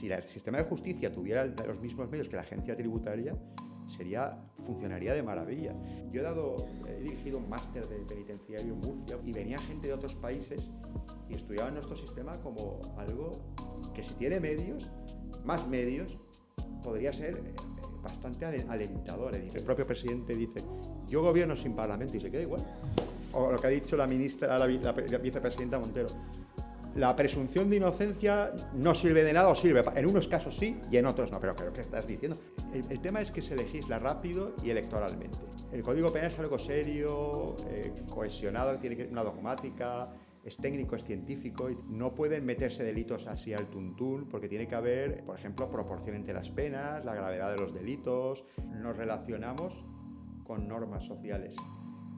si el sistema de justicia tuviera los mismos medios que la agencia tributaria, funcionaría de maravilla. Yo he dirigido un máster de penitenciario en Murcia y venía gente de otros países y estudiaban nuestro sistema como algo que, si tiene medios, más medios, podría ser bastante alentador. El propio presidente dice: yo gobierno sin parlamento, y se queda igual. O lo que ha dicho la ministra, la vicepresidenta Montero: la presunción de inocencia no sirve de nada, o sirve en unos casos sí y en otros no. Pero ¿qué estás diciendo? El tema es que se legisla rápido y electoralmente. El Código Penal es algo serio, cohesionado, tiene una dogmática, es técnico, es científico, y no pueden meterse delitos así al tuntún, porque tiene que haber, por ejemplo, proporción entre las penas, la gravedad de los delitos. Nos relacionamos con normas sociales,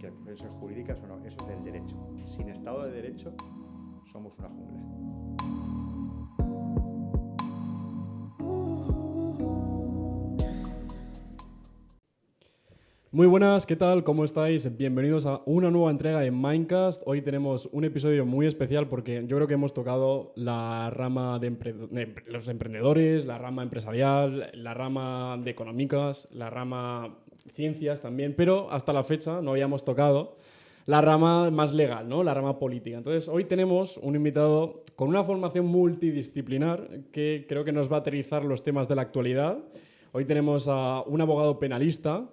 que pueden ser jurídicas o no. Eso es del derecho. Sin Estado de Derecho somos una jungla. Muy buenas, ¿qué tal? ¿Cómo estáis? Bienvenidos a una nueva entrega de Mindcast. Hoy tenemos un episodio muy especial porque yo creo que hemos tocado la rama de los emprendedores, la rama empresarial, la rama de económicas, la rama ciencias también, pero hasta la fecha no habíamos tocado la rama más legal, ¿no? La rama política. Entonces, hoy tenemos un invitado con una formación multidisciplinar que creo que nos va a aterrizar los temas de la actualidad. Hoy tenemos a un abogado penalista,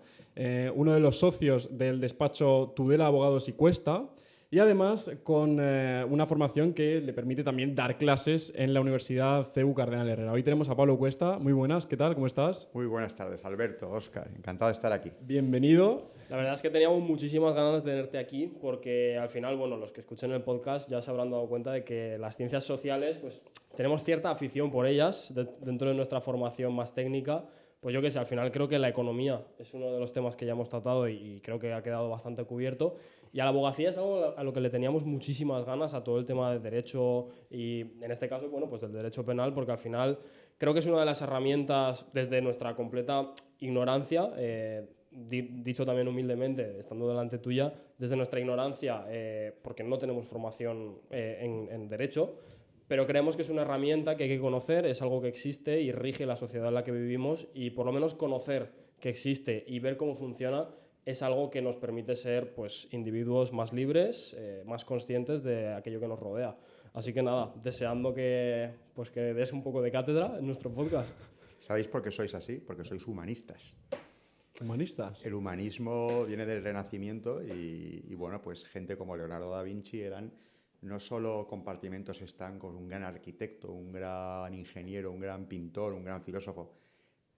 uno de los socios del despacho Tudela Abogados y Cuesta, y además con una formación que le permite también dar clases en la Universidad CEU Cardenal Herrera. Hoy tenemos a Pablo Cuesta. Muy buenas, ¿qué tal? ¿Cómo estás? Muy buenas tardes, Alberto, Óscar. Encantado de estar aquí. Bienvenido. La verdad es que teníamos muchísimas ganas de tenerte aquí porque al final, bueno, los que escuchen el podcast ya se habrán dado cuenta de que las ciencias sociales, pues tenemos cierta afición por ellas dentro de nuestra formación más técnica. Pues yo qué sé, al final creo que la economía es uno de los temas que ya hemos tratado y creo que ha quedado bastante cubierto. Y a la abogacía es algo a lo que le teníamos muchísimas ganas, a todo el tema del derecho y en este caso, bueno, pues del derecho penal, porque al final creo que es una de las herramientas desde nuestra completa ignorancia, dicho también humildemente, estando delante tuya, desde nuestra ignorancia, porque no tenemos formación en derecho, pero creemos que es una herramienta que hay que conocer, es algo que existe y rige la sociedad en la que vivimos, y por lo menos conocer que existe y ver cómo funciona es algo que nos permite ser, pues, individuos más libres, más conscientes de aquello que nos rodea. Así que nada, deseando que des un poco de cátedra en nuestro podcast. ¿Sabéis por qué sois así? Porque sois humanistas. ¿Humanistas? El humanismo viene del Renacimiento y bueno, pues gente como Leonardo da Vinci eran no solo compartimentos estancos, un gran arquitecto, un gran ingeniero, un gran pintor, un gran filósofo.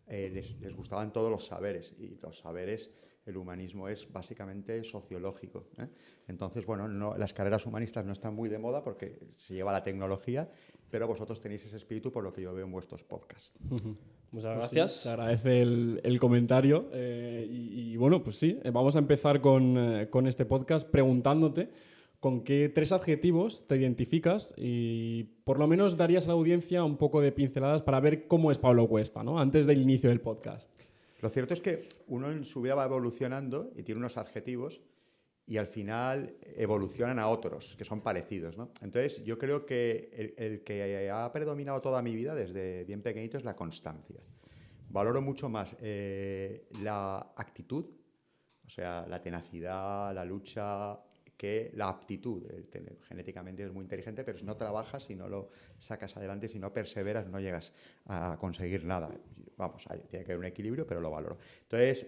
Les gustaban todos los saberes, y los saberes, el humanismo es básicamente sociológico, ¿eh? Entonces, bueno, las carreras humanistas no están muy de moda porque se lleva la tecnología, pero vosotros tenéis ese espíritu, por lo que yo veo en vuestros podcasts. Muchas gracias. Sí, se agradece el comentario. Y bueno, pues sí, vamos a empezar con este podcast preguntándote con qué 3 adjetivos te identificas y por lo menos darías a la audiencia un poco de pinceladas para ver cómo es Pablo Cuesta, ¿no? Antes del inicio del podcast. Lo cierto es que uno en su vida va evolucionando y tiene unos adjetivos y al final evolucionan a otros que son parecidos, ¿no? Entonces, yo creo que el que ha predominado toda mi vida desde bien pequeñito es la constancia. Valoro mucho más la actitud, o sea, la tenacidad, la lucha, que la aptitud. Genéticamente es muy inteligente, pero si no trabajas, si no lo sacas adelante, si no perseveras, no llegas a conseguir nada. Vamos, tiene que haber un equilibrio, pero lo valoro. Entonces,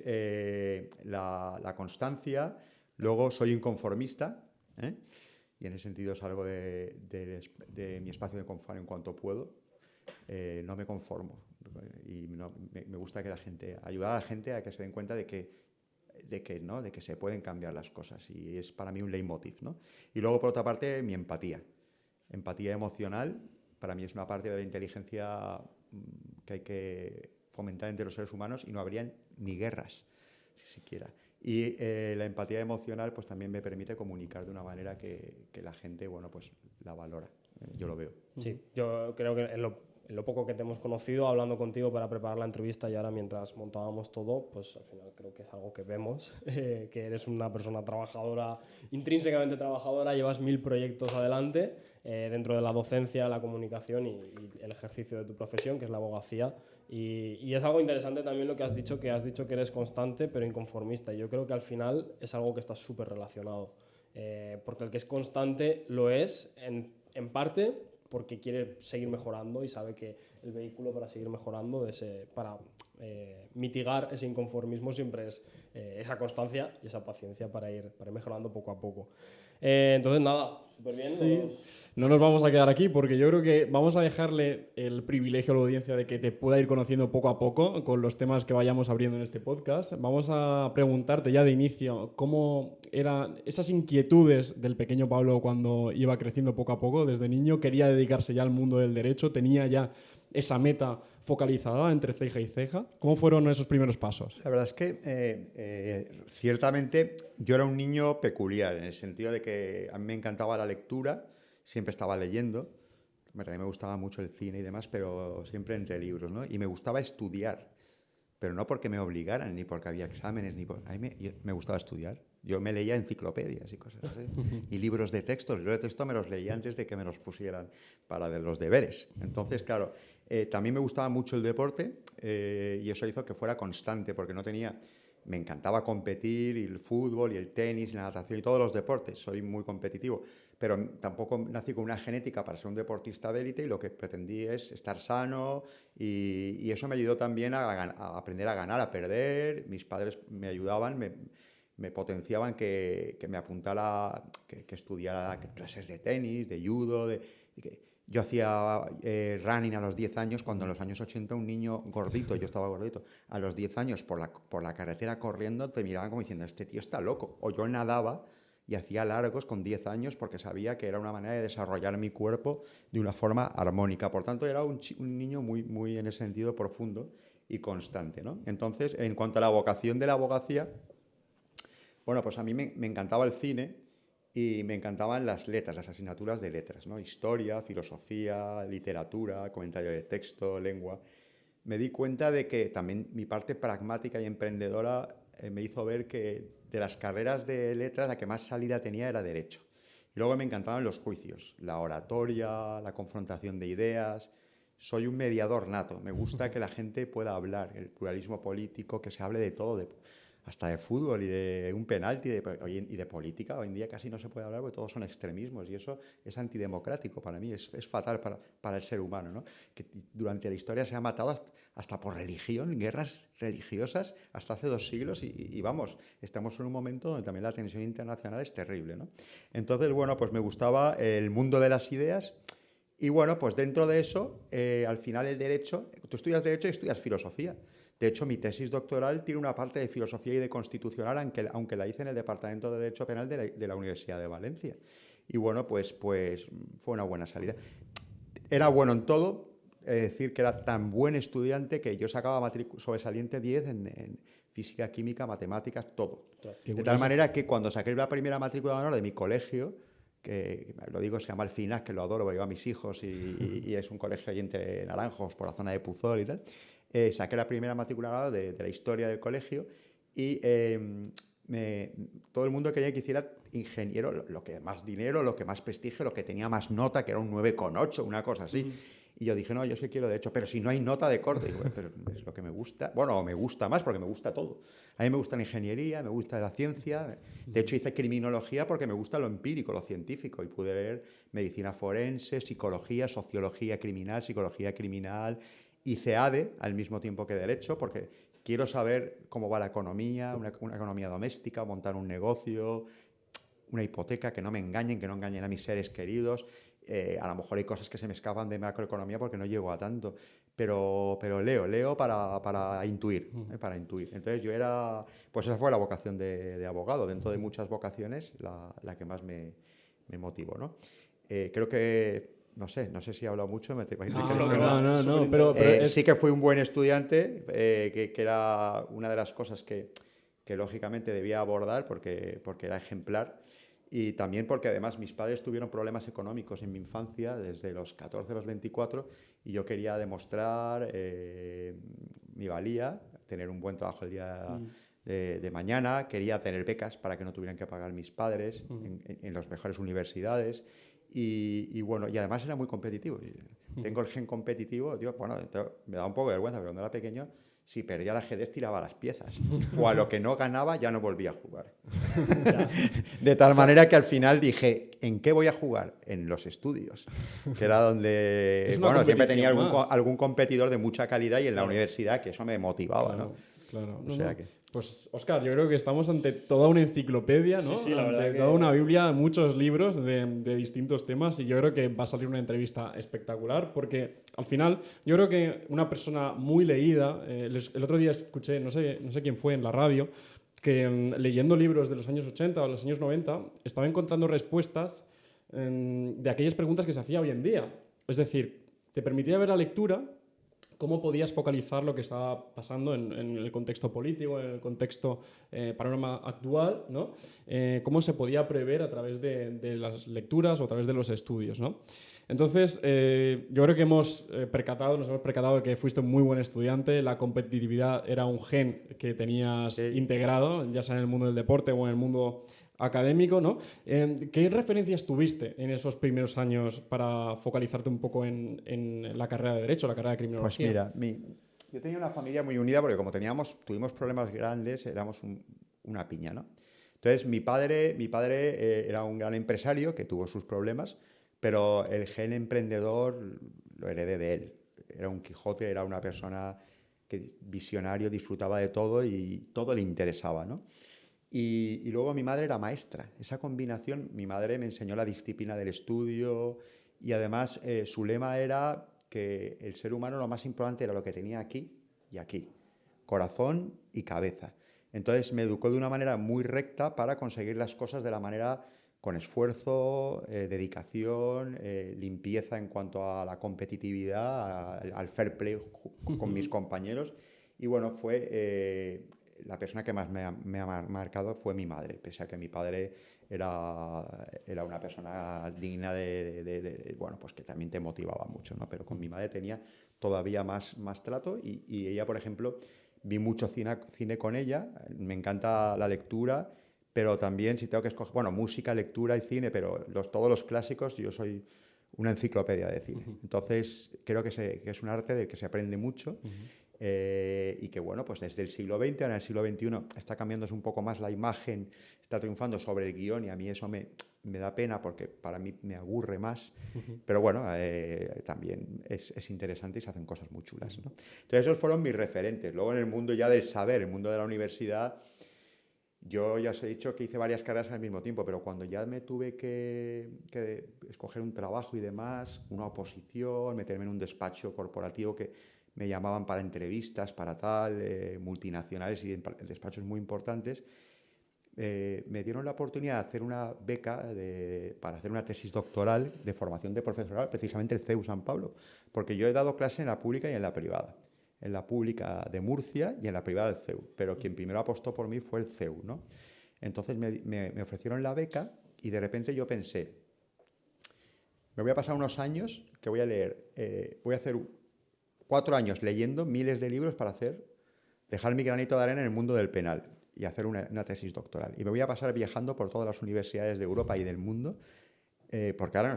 la constancia. Luego, soy inconformista, ¿eh? Y en ese sentido salgo de mi espacio de confort en cuanto puedo. No me conformo. Y me gusta que ayudar a la gente a que se den cuenta de que se pueden cambiar las cosas, y es para mí un leitmotiv, ¿no? Y luego, por otra parte, mi empatía emocional, para mí es una parte de la inteligencia que hay que fomentar entre los seres humanos, y no habría ni guerras, siquiera. Y la empatía emocional, pues también me permite comunicar de una manera que la gente, bueno, pues la valora. Yo lo veo. Sí, yo creo que en lo poco que te hemos conocido, hablando contigo para preparar la entrevista y ahora mientras montábamos todo, pues al final creo que es algo que vemos, que eres una persona trabajadora, intrínsecamente trabajadora, llevas 1000 proyectos adelante, dentro de la docencia, la comunicación y el ejercicio de tu profesión, que es la abogacía. Y es algo interesante también lo que has dicho que eres constante pero inconformista. Y yo creo que al final es algo que está súper relacionado. Porque el que es constante lo es en parte porque quiere seguir mejorando y sabe que el vehículo para seguir mejorando, para mitigar ese inconformismo siempre es esa constancia y esa paciencia para ir mejorando poco a poco. Entonces, nada, súper bien. Sí. No nos vamos a quedar aquí porque yo creo que vamos a dejarle el privilegio a la audiencia de que te pueda ir conociendo poco a poco con los temas que vayamos abriendo en este podcast. Vamos a preguntarte ya de inicio cómo eran esas inquietudes del pequeño Pablo cuando iba creciendo poco a poco. Desde niño quería dedicarse ya al mundo del derecho, tenía ya esa meta focalizada entre ceja y ceja. ¿Cómo fueron esos primeros pasos? La verdad es que ciertamente yo era un niño peculiar, en el sentido de que a mí me encantaba la lectura, siempre estaba leyendo, también me gustaba mucho el cine y demás, pero siempre entre libros, ¿no? Y me gustaba estudiar, pero no porque me obligaran, ni porque había exámenes, a mí me gustaba estudiar. Yo me leía enciclopedias y cosas así, y libros de texto. Los libros de texto me los leía antes de que me los pusieran para los deberes. Entonces, claro, también me gustaba mucho el deporte y eso hizo que fuera constante, porque me encantaba competir, y el fútbol, y el tenis, y la natación, y todos los deportes. Soy muy competitivo, pero tampoco nací con una genética para ser un deportista de élite, y lo que pretendí es estar sano, y eso me ayudó también a aprender a ganar, a perder. Mis padres me ayudaban, me potenciaban que me apuntara, que estudiara clases de tenis, de judo, yo hacía running a los 10 años, cuando en los años 80 un niño gordito, yo estaba gordito, a los 10 años por la carretera corriendo, te miraban como diciendo, este tío está loco. O yo nadaba y hacía largos con 10 años porque sabía que era una manera de desarrollar mi cuerpo de una forma armónica. Por tanto, era un niño muy, muy en ese sentido profundo y constante, ¿no? Entonces, en cuanto a la vocación de la abogacía, bueno, pues a mí me encantaba el cine y me encantaban las letras, las asignaturas de letras, ¿no? Historia, filosofía, literatura, comentario de texto, lengua. Me di cuenta de que también mi parte pragmática y emprendedora me hizo ver que de las carreras de letras la que más salida tenía era derecho. Y luego me encantaban los juicios, la oratoria, la confrontación de ideas. Soy un mediador nato. Me gusta que la gente pueda hablar, el pluralismo político, que se hable de todo, hasta de fútbol y de un penalti y de política. Hoy en día casi no se puede hablar porque todos son extremismos, y eso es antidemocrático para mí, es fatal para el ser humano, ¿no? Que durante la historia se ha matado hasta por religión, guerras religiosas, hasta hace 2 siglos, y vamos, estamos en un momento donde también la tensión internacional es terrible, ¿no? Entonces, bueno, pues me gustaba el mundo de las ideas. Y bueno, pues dentro de eso, al final el derecho, tú estudias derecho y estudias filosofía. De hecho, mi tesis doctoral tiene una parte de filosofía y de constitucional, aunque la hice en el Departamento de Derecho Penal de la Universidad de Valencia. Y bueno, pues fue una buena salida. Era bueno en todo, es decir, que era tan buen estudiante que yo sacaba sobresaliente 10 en física, química, matemáticas, todo. De tal manera que cuando saqué la primera matrícula de honor de mi colegio, que lo digo, se llama el FINAC, que lo adoro, porque llevo a mis hijos y es un colegio ahí entre Naranjos, por la zona de Puzol y tal, saqué la primera matrícula de la historia del colegio, y todo el mundo quería que hiciera ingeniero, lo que más dinero, lo que más prestigio, lo que tenía más nota, que era un 9,8, una cosa así. Y yo dije, no, yo sí quiero derecho, pero si no hay nota de corte. Digo, pero es lo que me gusta. Bueno, me gusta más porque me gusta todo. A mí me gusta la ingeniería, me gusta la ciencia. De hecho, hice criminología porque me gusta lo empírico, lo científico. Y pude ver medicina forense, psicología, sociología criminal, psicología criminal y CEADE al mismo tiempo que derecho, porque quiero saber cómo va la economía, una economía doméstica, montar un negocio, una hipoteca, que no me engañen, que no engañen a mis seres queridos. A lo mejor hay cosas que se me escapan de macroeconomía porque no llego a tanto, pero leo para intuir, para intuir. Entonces pues esa fue la vocación de abogado, dentro de muchas vocaciones, la que más me motivó, ¿no? Creo que, no sé si he hablado mucho, No, pero sí que fui un buen estudiante, que era una de las cosas que lógicamente debía abordar porque era ejemplar. Y también porque además mis padres tuvieron problemas económicos en mi infancia, desde los 14 a los 24, y yo quería demostrar mi valía, tener un buen trabajo el día de mañana, quería tener becas para que no tuvieran que pagar mis padres en las mejores universidades, y bueno, y además era muy competitivo. Tengo el gen competitivo, tío, bueno, me da un poco de vergüenza, pero cuando era pequeño, si perdía el ajedrez tiraba las piezas. O a lo que no ganaba ya no volvía a jugar. De tal manera que al final dije, ¿en qué voy a jugar? En los estudios, que era donde, Es una bueno, siempre tenía competición más. algún competidor de mucha calidad y en la Claro. universidad, que eso me motivaba, ¿no? Claro, claro. O No, sea no. que... Pues, Oscar, yo creo que estamos ante toda una enciclopedia, ¿no? Sí, sí, la verdad Ante que- toda una biblia, muchos libros de distintos temas y yo creo que va a salir una entrevista espectacular porque al final yo creo que una persona muy leída, el otro día escuché, no sé quién fue en la radio, que leyendo libros de los años 80 o los años 90 estaba encontrando respuestas de aquellas preguntas que se hacía hoy en día. Es decir, te permitía ver la lectura cómo podías focalizar lo que estaba pasando en el contexto político, en el contexto panorama actual, ¿no? Cómo se podía prever a través de las lecturas o a través de los estudios, ¿no? Entonces, yo creo que nos hemos percatado de que fuiste un muy buen estudiante, la competitividad era un gen que tenías integrado, ya sea en el mundo del deporte o en el mundo académico, ¿no? ¿Qué referencias tuviste en esos primeros años para focalizarte un poco en la carrera de Derecho, la carrera de Pues Criminología? mira, yo tenía una familia muy unida porque como tuvimos problemas grandes, éramos una piña, ¿no? Entonces mi padre era un gran empresario que tuvo sus problemas, pero el gen emprendedor lo heredé de él. Era un Quijote, era una persona que visionario, disfrutaba de todo y todo le interesaba, ¿no? Y luego mi madre era maestra. Esa combinación, mi madre me enseñó la disciplina del estudio y además su lema era que el ser humano lo más importante era lo que tenía aquí y aquí, corazón y cabeza. Entonces me educó de una manera muy recta para conseguir las cosas de la manera con esfuerzo, dedicación, limpieza en cuanto a la competitividad, al fair play con mis compañeros. Y bueno, la persona que más me ha marcado fue mi madre, pese a que mi padre era una persona digna bueno, pues que también te motivaba mucho, ¿no? Pero con mi madre tenía todavía más trato y ella, por ejemplo, vi mucho cine con ella, me encanta la lectura, pero también si tengo que escoger, bueno, música, lectura y cine, pero todos los clásicos, yo soy una enciclopedia de cine. Entonces, creo que es un arte del que se aprende mucho y que, bueno, pues desde el siglo XX, ahora en el siglo XXI está cambiándose un poco más la imagen, está triunfando sobre el guión y a mí eso me da pena porque para mí me aburre más, pero bueno, también es interesante y se hacen cosas muy chulas, ¿no? Entonces esos fueron mis referentes. Luego en el mundo ya del saber, el mundo de la universidad, yo ya os he dicho que hice varias carreras al mismo tiempo, pero cuando ya me tuve que escoger un trabajo y demás, una oposición, meterme en un despacho corporativo que me llamaban para entrevistas, para tal, multinacionales y despachos muy importantes, me dieron la oportunidad de hacer una beca para hacer una tesis doctoral de formación de profesorado, precisamente el CEU San Pablo, porque yo he dado clase en la pública y en la privada. En la pública de Murcia y en la privada del CEU, pero quien primero apostó por mí fue el CEU, ¿no? Entonces me ofrecieron la beca y de repente yo pensé, me voy a pasar unos años que voy a leer, voy a hacer 4 años leyendo miles de libros para dejar mi granito de arena en el mundo del penal y hacer una tesis doctoral. Y me voy a pasar viajando por todas las universidades de Europa y del mundo, porque ahora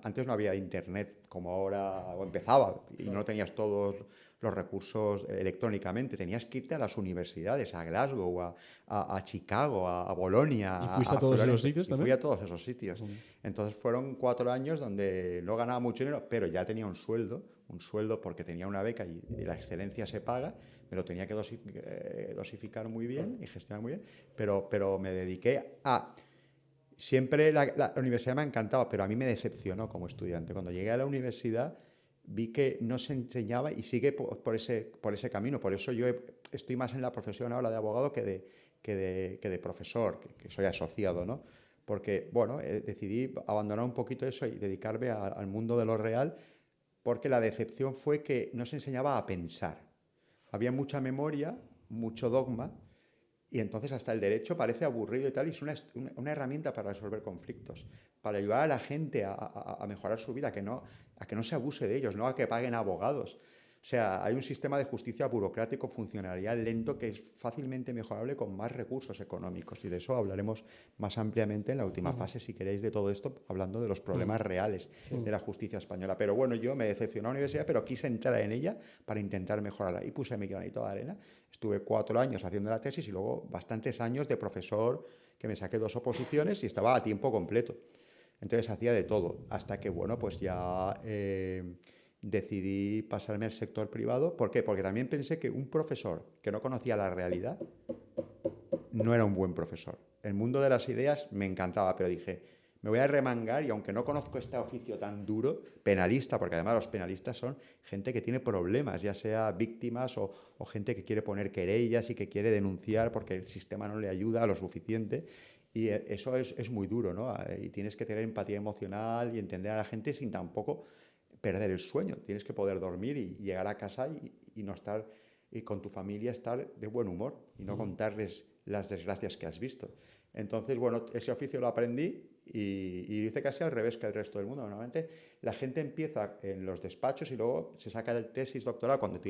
antes no había internet como ahora, o empezaba, y no tenías todos los recursos electrónicamente, tenías que irte a las universidades, a Glasgow, a Chicago, a Bolonia, ¿Y fuiste a todos esos Florencia, sitios y fui también? a todos esos sitios. Entonces fueron 4 años donde no ganaba mucho dinero, pero ya tenía un sueldo porque tenía una beca y la excelencia se paga, me lo tenía que dosificar muy bien y gestionar muy bien, pero me dediqué a... Siempre la universidad me ha encantado, pero a mí me decepcionó como estudiante. Cuando llegué a la universidad vi que no se enseñaba y sigue por ese camino. Por eso yo estoy más en la profesión ahora de abogado que de profesor, que soy asociado, ¿no? Porque, bueno, decidí abandonar un poquito eso y dedicarme al mundo de lo real, porque la decepción fue que no se enseñaba a pensar. Había mucha memoria, mucho dogma, y entonces hasta el derecho parece aburrido y tal, y es una herramienta para resolver conflictos, para ayudar a la gente a mejorar su vida, a que no se abuse de ellos, no a que paguen abogados. O sea, hay un sistema de justicia burocrático funcionarial lento que es fácilmente mejorable con más recursos económicos. Y de eso hablaremos más ampliamente en la última fase, si queréis, de todo esto, hablando de los problemas reales de la justicia española. Pero bueno, yo me decepcionó a la universidad, pero quise entrar en ella para intentar mejorarla. Y puse mi granito de arena. Estuve 4 años haciendo la tesis y luego bastantes años de profesor, que me saqué 2 oposiciones y estaba a tiempo completo. Entonces hacía de todo, hasta que, bueno, pues ya decidí pasarme al sector privado. ¿Por qué? Porque también pensé que un profesor que no conocía la realidad no era un buen profesor. El mundo de las ideas me encantaba, pero dije, me voy a remangar y aunque no conozco este oficio tan duro, penalista, porque además los penalistas son gente que tiene problemas, ya sea víctimas o gente que quiere poner querellas y que quiere denunciar porque el sistema no le ayuda lo suficiente. Y eso es muy duro, ¿no? Y tienes que tener empatía emocional y entender a la gente sin tampoco perder el sueño. Tienes que poder dormir y llegar a casa y no estar, y con tu familia estar de buen humor y no contarles las desgracias que has visto. Entonces, bueno, ese oficio lo aprendí y hice casi al revés que el resto del mundo. Normalmente la gente empieza en los despachos y luego se saca el tesis doctoral cuando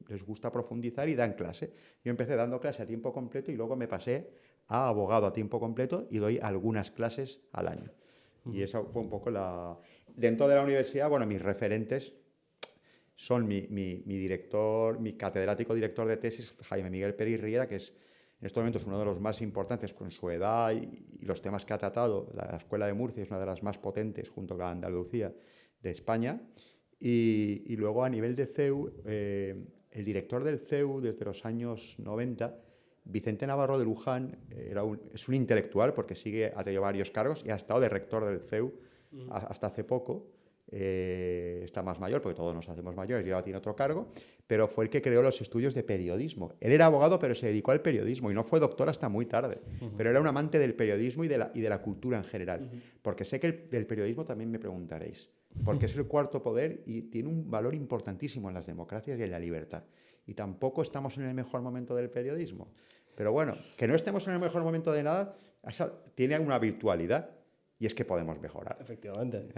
les gusta profundizar y dan clase. Yo empecé dando clase a tiempo completo y luego me pasé a abogado a tiempo completo y doy algunas clases al año. Y eso fue un poco Dentro de la universidad, bueno, mis referentes son mi director, mi catedrático director de tesis, Jaime Miguel Peris Riera, que es en estos momentos uno de los más importantes con su edad y los temas que ha tratado. La Escuela de Murcia es una de las más potentes, junto con la Andalucía, de España. Y luego a nivel de CEU, el director del CEU desde los años 90, Vicente Navarro de Luján, es un intelectual porque ha tenido varios cargos y ha estado de rector del CEU hasta hace poco. Está más mayor, porque todos nos hacemos mayores y ahora tiene otro cargo, pero fue el que creó los estudios de periodismo. Él era abogado, pero se dedicó al periodismo y no fue doctor hasta muy tarde, pero era un amante del periodismo y de la cultura en general, porque sé que del periodismo también me preguntaréis, porque es el cuarto poder y tiene un valor importantísimo en las democracias y en la libertad. Y tampoco estamos en el mejor momento del periodismo. Pero bueno, que no estemos en el mejor momento de nada, tiene una virtualidad. Y es que podemos mejorar. Efectivamente.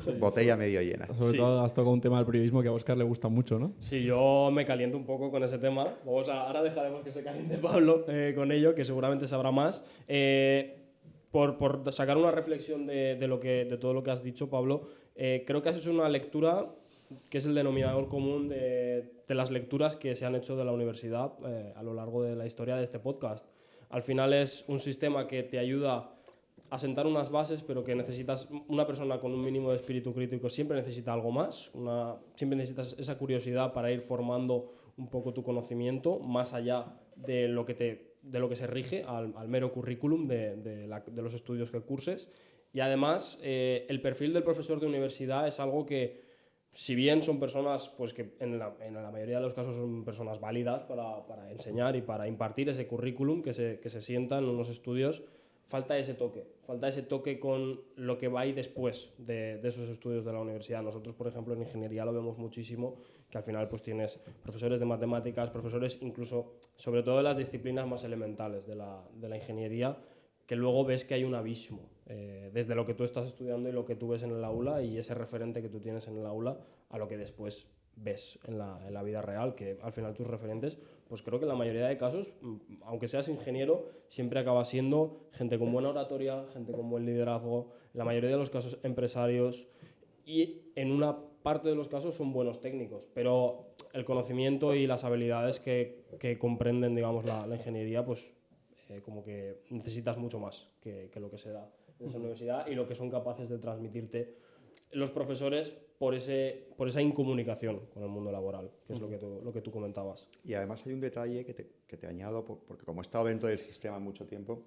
Sí, botella medio llena. Sobre todo has tocado un tema del periodismo que a Óscar le gusta mucho, ¿no? Sí, yo me caliento un poco con ese tema. Ahora dejaremos que se caliente Pablo con ello, que seguramente sabrá más. Por sacar una reflexión de todo lo que has dicho, Pablo, creo que has hecho una lectura que es el denominador común de las lecturas que se han hecho de la universidad a lo largo de la historia de este podcast. Al final es un sistema que te ayuda a sentar unas bases, pero que necesitas una persona con un mínimo de espíritu crítico siempre necesita algo más, siempre necesitas esa curiosidad para ir formando un poco tu conocimiento más allá de lo que se rige al mero currículum de los estudios que curses. Y además el perfil del profesor de universidad es algo que, si bien son personas pues que en la mayoría de los casos son personas válidas para enseñar y para impartir ese currículum que se sientan en unos estudios, falta ese toque con lo que va ahí después de esos estudios de la universidad. Nosotros, por ejemplo, en ingeniería lo vemos muchísimo, que al final pues tienes profesores de matemáticas, profesores incluso, sobre todo de las disciplinas más elementales de la ingeniería, que luego ves que hay un abismo desde lo que tú estás estudiando y lo que tú ves en el aula y ese referente que tú tienes en el aula a lo que después ves en la vida real, que al final tus referentes, pues creo que en la mayoría de casos, aunque seas ingeniero, siempre acaba siendo gente con buena oratoria, gente con buen liderazgo, en la mayoría de los casos empresarios, y en una parte de los casos son buenos técnicos, pero el conocimiento y las habilidades que comprenden, digamos, la ingeniería, pues como que necesitas mucho más que lo que se da en esa universidad y lo que son capaces de transmitirte los profesores por esa incomunicación con el mundo laboral, que es lo que tú comentabas. Y además hay un detalle que te añado, porque como he estado dentro del sistema mucho tiempo,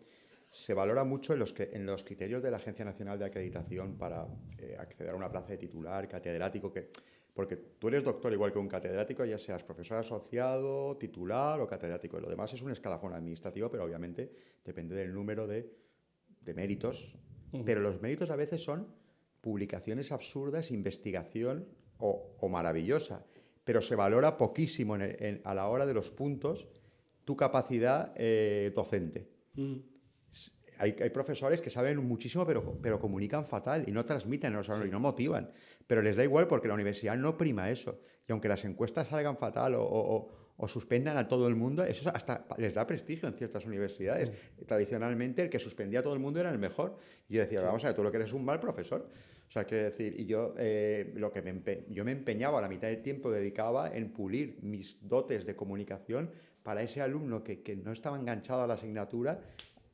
se valora mucho en los criterios de la Agencia Nacional de Acreditación para acceder a una plaza de titular, catedrático, porque tú eres doctor igual que un catedrático, ya seas profesor asociado, titular o catedrático. Lo demás es un escalafón administrativo, pero obviamente depende del número de méritos. Pero los méritos a veces son publicaciones absurdas, investigación o maravillosa, pero se valora poquísimo a la hora de los puntos tu capacidad docente. Hay profesores que saben muchísimo, pero comunican fatal y no transmiten a los alumnos y no motivan. Pero les da igual porque la universidad no prima eso. Y aunque las encuestas salgan fatal o suspendan a todo el mundo, eso hasta les da prestigio en ciertas universidades. Tradicionalmente, el que suspendía a todo el mundo era el mejor. Y yo decía, vamos a ver, tú lo que eres un mal profesor. O sea, quiero decir, y yo, yo me empeñaba, la mitad del tiempo dedicaba en pulir mis dotes de comunicación para ese alumno que no estaba enganchado a la asignatura.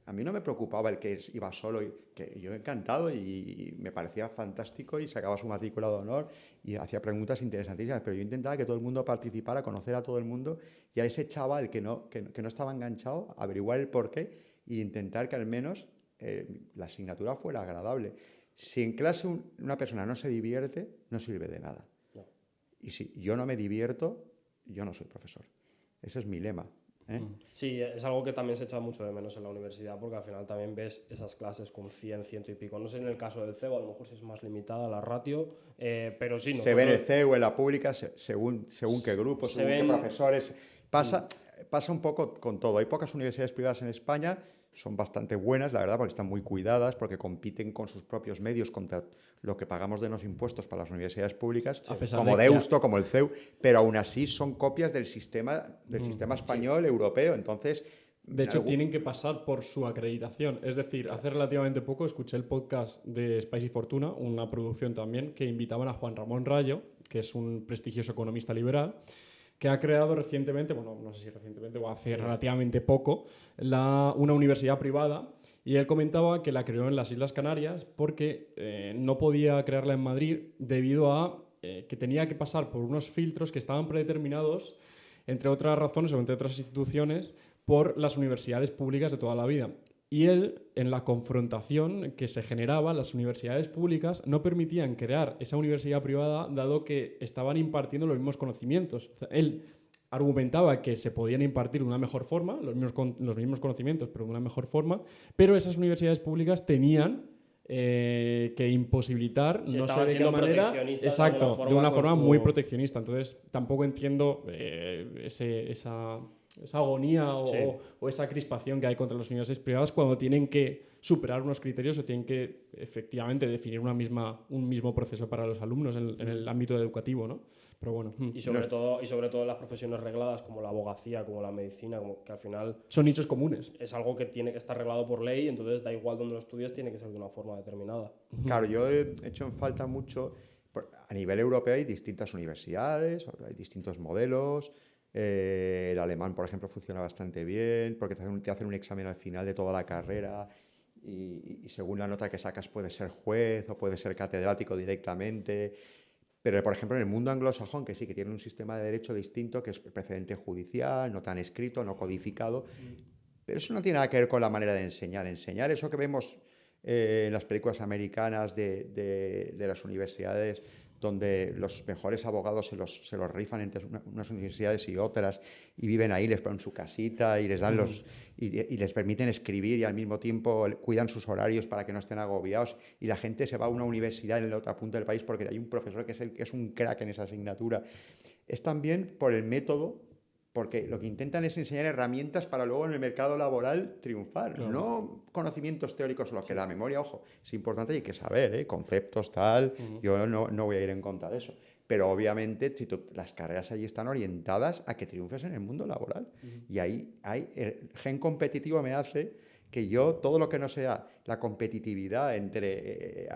A mí no me preocupaba el que iba solo, que yo encantado y me parecía fantástico y sacaba su matrícula de honor y hacía preguntas interesantísimas, pero yo intentaba que todo el mundo participara, conocer a todo el mundo y a ese chaval que no estaba enganchado, averiguar el porqué e intentar que al menos la asignatura fuera agradable. Si en clase una persona no se divierte, no sirve de nada. No. Y si yo no me divierto, yo no soy profesor. Ese es mi lema. Sí, es algo que también se echa mucho de menos en la universidad porque al final también ves esas clases con 100, 100 y pico. No sé en el caso del CEU, a lo mejor sí es más limitada la ratio, pero sí. Se ve en el CEU, en la pública, según qué grupos, según qué profesores. Pasa un poco con todo. Hay pocas universidades privadas en España, son bastante buenas, la verdad, porque están muy cuidadas, porque compiten con sus propios medios contra lo que pagamos de los impuestos para las universidades públicas, como Deusto, como el CEU, pero aún así son copias del sistema español, europeo. Entonces, de hecho, tienen que pasar por su acreditación. Es decir, hace relativamente poco escuché el podcast de Spicy Fortuna, una producción también, que invitaban a Juan Ramón Rayo, que es un prestigioso economista liberal, que ha creado recientemente, bueno, no sé si recientemente o hace relativamente poco, una universidad privada. Y él comentaba que la creó en las Islas Canarias porque no podía crearla en Madrid debido a que tenía que pasar por unos filtros que estaban predeterminados, entre otras razones o entre otras instituciones, por las universidades públicas de toda la vida. Y él, en la confrontación que se generaba, las universidades públicas no permitían crear esa universidad privada dado que estaban impartiendo los mismos conocimientos. O sea, él argumentaba que se podían impartir de una mejor forma, los mismos conocimientos, pero de una mejor forma, pero esas universidades públicas tenían que imposibilitar, no sé de qué manera, exacto, de una forma muy proteccionista. Entonces, tampoco entiendo esa agonía o esa crispación que hay contra las universidades privadas cuando tienen que superar unos criterios o tienen que efectivamente definir un mismo proceso para los alumnos en el ámbito educativo, ¿no? Pero bueno. Y sobre todo las profesiones regladas como la abogacía, como la medicina, que al final son nichos comunes. Es algo que tiene que estar regulado por ley, entonces da igual donde lo estudies, tiene que ser de una forma determinada. Claro, yo he hecho en falta mucho, a nivel europeo hay distintas universidades, hay distintos modelos. El alemán, por ejemplo, funciona bastante bien porque te hacen un examen al final de toda la carrera y según la nota que sacas puedes ser juez o puedes ser catedrático directamente. Pero, por ejemplo, en el mundo anglosajón, que sí, que tiene un sistema de derecho distinto, que es precedente judicial, no tan escrito, no codificado, pero eso no tiene nada que ver con la manera de enseñar. Enseñar eso que vemos en las películas americanas de las universidades, donde los mejores abogados se los rifan entre unas universidades y otras y viven ahí, les ponen su casita y les dan y les permiten escribir y al mismo tiempo cuidan sus horarios para que no estén agobiados y la gente se va a una universidad en la otra punta del país porque hay un profesor que es un crack en esa asignatura. Es también por el método, porque lo que intentan es enseñar herramientas para luego en el mercado laboral triunfar, claro. No conocimientos teóricos, lo que la memoria, ojo, es importante y hay que saber, conceptos, tal, yo no voy a ir en contra de eso. Pero obviamente las carreras allí están orientadas a que triunfes en el mundo laboral. Y ahí el gen competitivo me hace que yo, todo lo que no sea la competitividad entre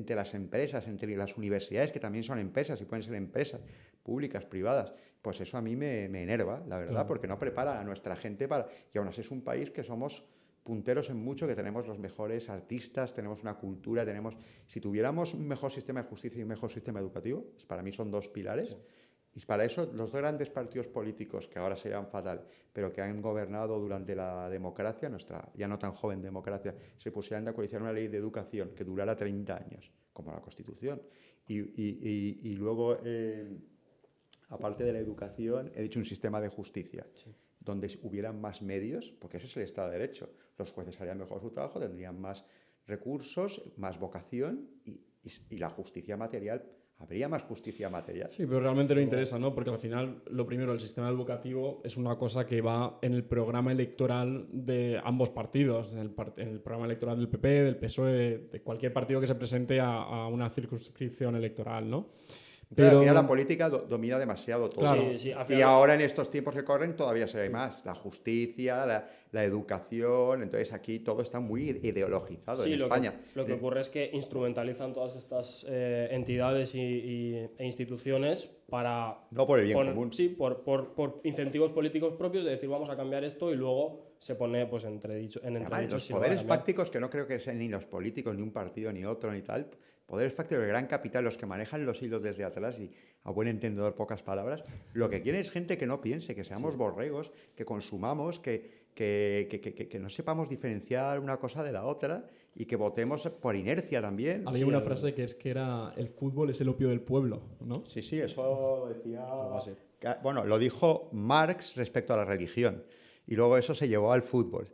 las empresas, entre las universidades, que también son empresas y pueden ser empresas públicas, privadas, pues eso a mí me enerva, la verdad, porque no prepara a nuestra gente para... Y aún así es un país que somos punteros en mucho, que tenemos los mejores artistas, tenemos una cultura, si tuviéramos un mejor sistema de justicia y un mejor sistema educativo, para mí son dos pilares. Y para eso los dos grandes partidos políticos, que ahora se llaman fatal, pero que han gobernado durante la democracia, nuestra ya no tan joven democracia, se pusieran de acuerdo una ley de educación que durara 30 años, como la Constitución. Y luego... aparte de la educación, he dicho un sistema de justicia, donde hubieran más medios, porque eso es el Estado de Derecho. Los jueces harían mejor su trabajo, tendrían más recursos, más vocación y la justicia material habría más justicia material. Sí, pero realmente no interesa, ¿no? Porque al final, lo primero, el sistema educativo es una cosa que va en el programa electoral de ambos partidos, en el programa electoral del PP, del PSOE, de cualquier partido que se presente a una circunscripción electoral, ¿no? Pero al Pero, final la política domina demasiado todo. Claro. Sí, sí, al Y final ahora en estos tiempos que corren todavía se ve más. La justicia, la educación. Entonces aquí todo está muy ideologizado en sí, España. lo que ocurre es que instrumentalizan todas estas entidades e instituciones para... No por el bien común. Sí, por incentivos políticos propios de decir vamos a cambiar esto y luego se pone pues en Además, entredicho los si lo van a poderes cambiar. fácticos, que no creo que sean ni los políticos, ni un partido, ni otro, ni tal, poderes fácticos del gran capital, los que manejan los hilos desde atrás y a buen entendedor pocas palabras, lo que quieren es gente que no piense, que seamos borregos, que consumamos, que no sepamos diferenciar una cosa de la otra y que votemos por inercia también. había una frase que es que era el fútbol es el opio del pueblo, ¿no? Sí, sí, eso decía... Algo así. Bueno, lo dijo Marx respecto a la religión y luego eso se llevó al fútbol.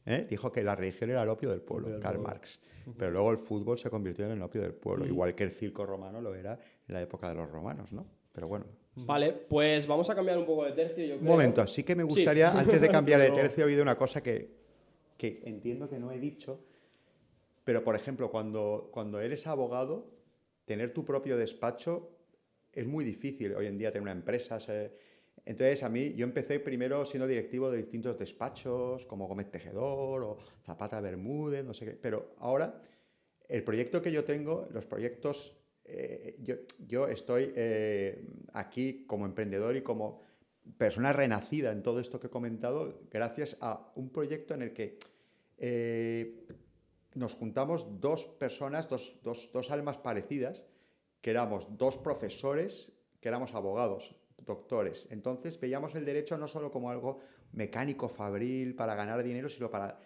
¿Eh? Dijo que la religión era el opio del pueblo, Karl Marx. Pero luego el fútbol se convirtió en el opio del pueblo, igual que el circo romano lo era en la época de los romanos, ¿no? Pero bueno. Vale, pues vamos a cambiar un poco de tercio, yo Un creo. momento, sí que me gustaría, antes de cambiar de tercio, he oído una cosa que entiendo que no he dicho, pero por ejemplo, cuando eres abogado, tener tu propio despacho es muy difícil hoy en día, tener una empresa. Entonces, yo empecé primero siendo directivo de distintos despachos, como Gómez Tejedor o Zapata Bermúdez, no sé qué. Pero ahora, el proyecto que yo tengo, los proyectos, yo estoy aquí como emprendedor y como persona renacida en todo esto que he comentado, gracias a un proyecto en el que nos juntamos dos personas, dos almas parecidas, que éramos dos profesores, que éramos abogados, doctores. Entonces veíamos el derecho no solo como algo mecánico, fabril, para ganar dinero, sino para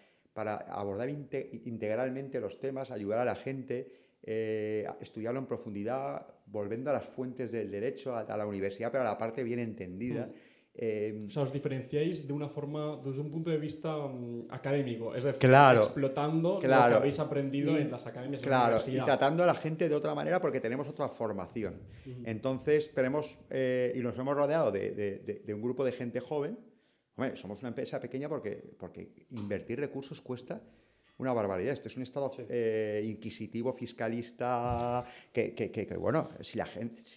abordar integralmente los temas, ayudar a la gente, estudiarlo en profundidad, volviendo a las fuentes del derecho, a la universidad, pero a la parte bien entendida. O sea, os diferenciáis de una forma, desde un punto de vista académico, es decir, Claro, explotando lo que claro. habéis aprendido en las academias de la Claro, y universidad. tratando a la gente de otra manera porque tenemos otra formación. Entonces, tenemos, y nos hemos rodeado de un grupo de gente joven. Hombre, somos una empresa pequeña porque invertir recursos cuesta una barbaridad. Esto es un estado inquisitivo, fiscalista, bueno, si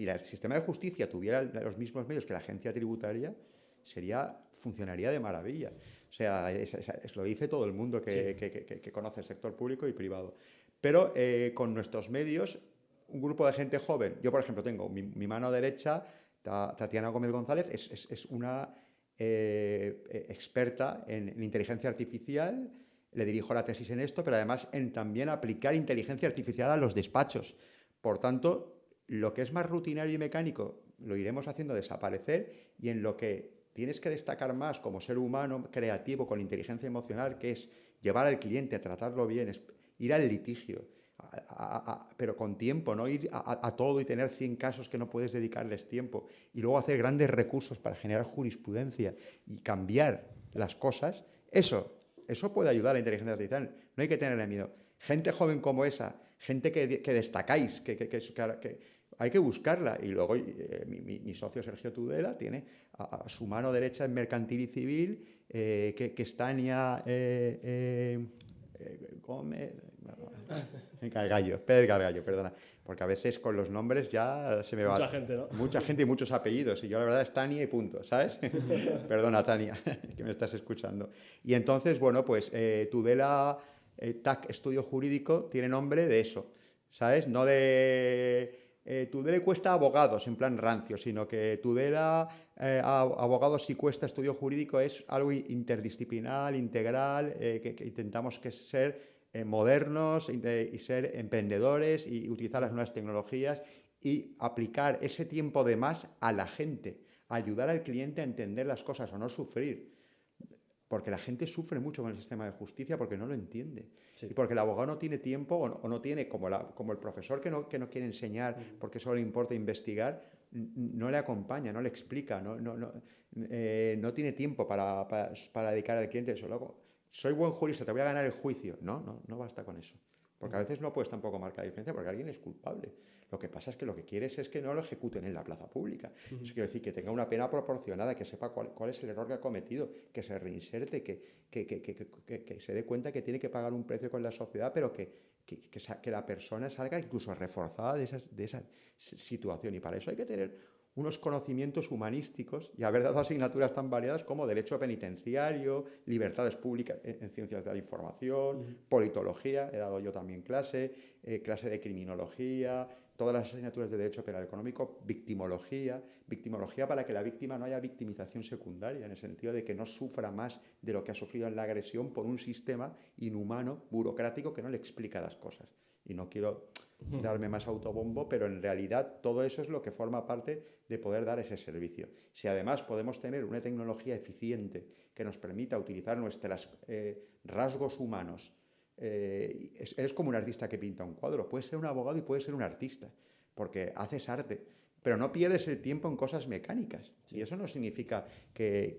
el sistema de justicia tuviera los mismos medios que la agencia tributaria, funcionaría de maravilla. O sea, lo dice todo el mundo que conoce el sector público y privado. Pero con nuestros medios, un grupo de gente joven, yo por ejemplo tengo mi mano derecha, Tatiana Gómez González, es una experta en inteligencia artificial, le dirijo la tesis en esto, pero además en también aplicar inteligencia artificial a los despachos. Por tanto, lo que es más rutinario y mecánico lo iremos haciendo desaparecer y en lo que tienes que destacar más como ser humano creativo con inteligencia emocional, que es llevar al cliente a tratarlo bien, ir al litigio, pero con tiempo, no ir a todo y tener 100 casos que no puedes dedicarles tiempo y luego hacer grandes recursos para generar jurisprudencia y cambiar las cosas. Eso puede ayudar a la inteligencia artificial. No hay que tenerle miedo. Gente joven como esa, gente que destacáis, que hay que buscarla. Y luego mi socio Sergio Tudela tiene a su mano derecha en mercantil y civil, que es Tania Gómez. Pérez Gargallo, perdona. Porque a veces con los nombres ya se me va. Mucha gente, ¿no? Mucha gente y muchos apellidos. Y yo la verdad es Tania y punto, ¿sabes? Perdona, Tania, que me estás escuchando. Y entonces, bueno, pues Tudela TAC Estudio Jurídico tiene nombre de eso, ¿sabes? No de Tudela cuesta abogados, en plan rancio, sino que Tudela abogados y cuesta estudio jurídico es algo interdisciplinar, integral, que intentamos ser modernos y ser emprendedores y utilizar las nuevas tecnologías y aplicar ese tiempo de más a la gente, ayudar al cliente a entender las cosas o no sufrir. Porque la gente sufre mucho con el sistema de justicia porque no lo entiende. Sí. Y porque el abogado no tiene tiempo o no tiene, como el profesor que no quiere enseñar porque solo le importa investigar, no le acompaña, no le explica, no tiene tiempo para dedicar al cliente eso. Luego, soy buen jurista, te voy a ganar el juicio. No basta con eso. Porque a veces no puedes tampoco marcar la diferencia porque alguien es culpable. Lo que pasa es que lo que quieres es que no lo ejecuten en la plaza pública. Eso quiere decir que tenga una pena proporcionada, que sepa cuál es el error que ha cometido, que se reinserte, que se dé cuenta que tiene que pagar un precio con la sociedad, pero que la persona salga incluso reforzada de esa situación. Y para eso hay que tener unos conocimientos humanísticos y haber dado asignaturas tan variadas como derecho penitenciario, libertades públicas en ciencias de la información, politología, he dado yo también clase de criminología, todas las asignaturas de derecho penal económico, victimología para que la víctima no haya victimización secundaria, en el sentido de que no sufra más de lo que ha sufrido en la agresión por un sistema inhumano, burocrático, que no le explica las cosas. Y no quiero darme más autobombo, pero en realidad todo eso es lo que forma parte de poder dar ese servicio. Si además podemos tener una tecnología eficiente que nos permita utilizar nuestros rasgos humanos, eres como un artista que pinta un cuadro, puedes ser un abogado y puedes ser un artista, porque haces arte, pero no pierdes el tiempo en cosas mecánicas. Sí. Y eso no significa que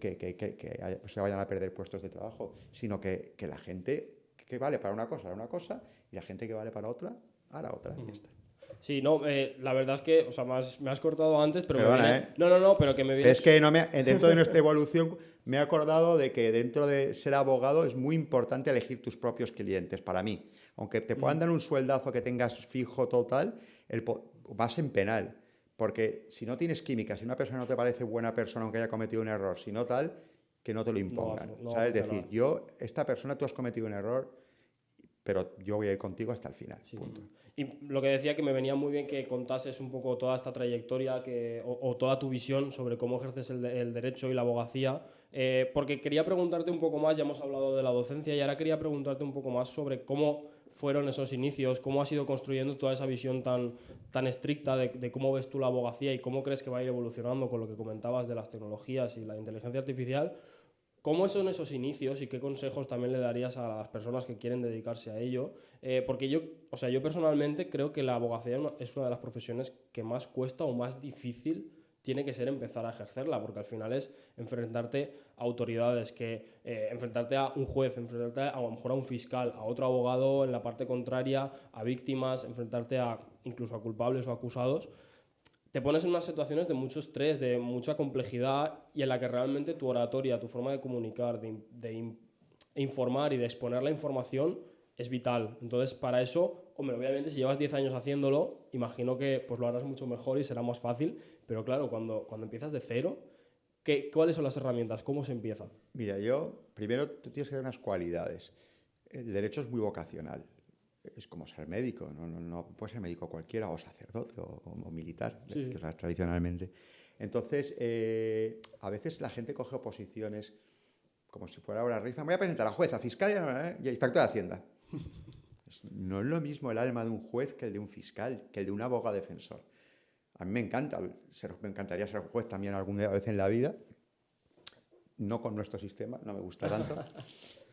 se vayan a perder puestos de trabajo, sino que la gente que vale para una cosa hará una cosa y la gente que vale para otra hará otra. Y ya está. Sí, no, la verdad es que, o sea, me has cortado antes, pero Perdona, me viene... No, pero que me viene... Es que dentro de nuestra evolución me he acordado de que dentro de ser abogado es muy importante elegir tus propios clientes, para mí. Aunque te puedan dar un sueldazo que tengas fijo total, vas en penal. Porque si no tienes química, si una persona no te parece buena persona aunque haya cometido un error, si no tal, que no te lo impongan. ¿Sabes? Es decir, esta persona, tú has cometido un error, pero yo voy a ir contigo hasta el final. Sí. Punto. Y lo que decía, que me venía muy bien que contases un poco toda esta trayectoria o toda tu visión sobre cómo ejerces el derecho y la abogacía, porque quería preguntarte un poco más, ya hemos hablado de la docencia y ahora quería preguntarte un poco más sobre cómo fueron esos inicios, cómo has ido construyendo toda esa visión tan estricta de cómo ves tú la abogacía y cómo crees que va a ir evolucionando con lo que comentabas de las tecnologías y la inteligencia artificial. ¿Cómo son esos inicios y qué consejos también le darías a las personas que quieren dedicarse a ello? Porque yo personalmente creo que la abogacía es una de las profesiones que más cuesta o más difícil tiene que ser empezar a ejercerla, porque al final es enfrentarte a autoridades, enfrentarte a un juez, enfrentarte a lo mejor a un fiscal, a otro abogado en la parte contraria, a víctimas, enfrentarte incluso a culpables o acusados. Te pones en unas situaciones de mucho estrés, de mucha complejidad y en la que realmente tu oratoria, tu forma de comunicar, de informar y de exponer la información es vital. Entonces, para eso, hombre, obviamente si llevas 10 años haciéndolo, imagino que pues, lo harás mucho mejor y será más fácil, pero claro, cuando empiezas de cero, ¿cuáles son las herramientas? ¿Cómo se empieza? Mira, primero tú tienes que tener unas cualidades. El derecho es muy vocacional. Es como ser médico, no puede ser médico cualquiera, o sacerdote, o militar, sí. Que es tradicionalmente. Entonces, a veces la gente coge oposiciones como si fuera una rifa. Me voy a presentar a juez, a fiscal y a inspector de Hacienda. No es lo mismo el alma de un juez que el de un fiscal, que el de un abogado defensor. A mí me encantaría ser juez también alguna vez en la vida, no con nuestro sistema, no me gusta tanto.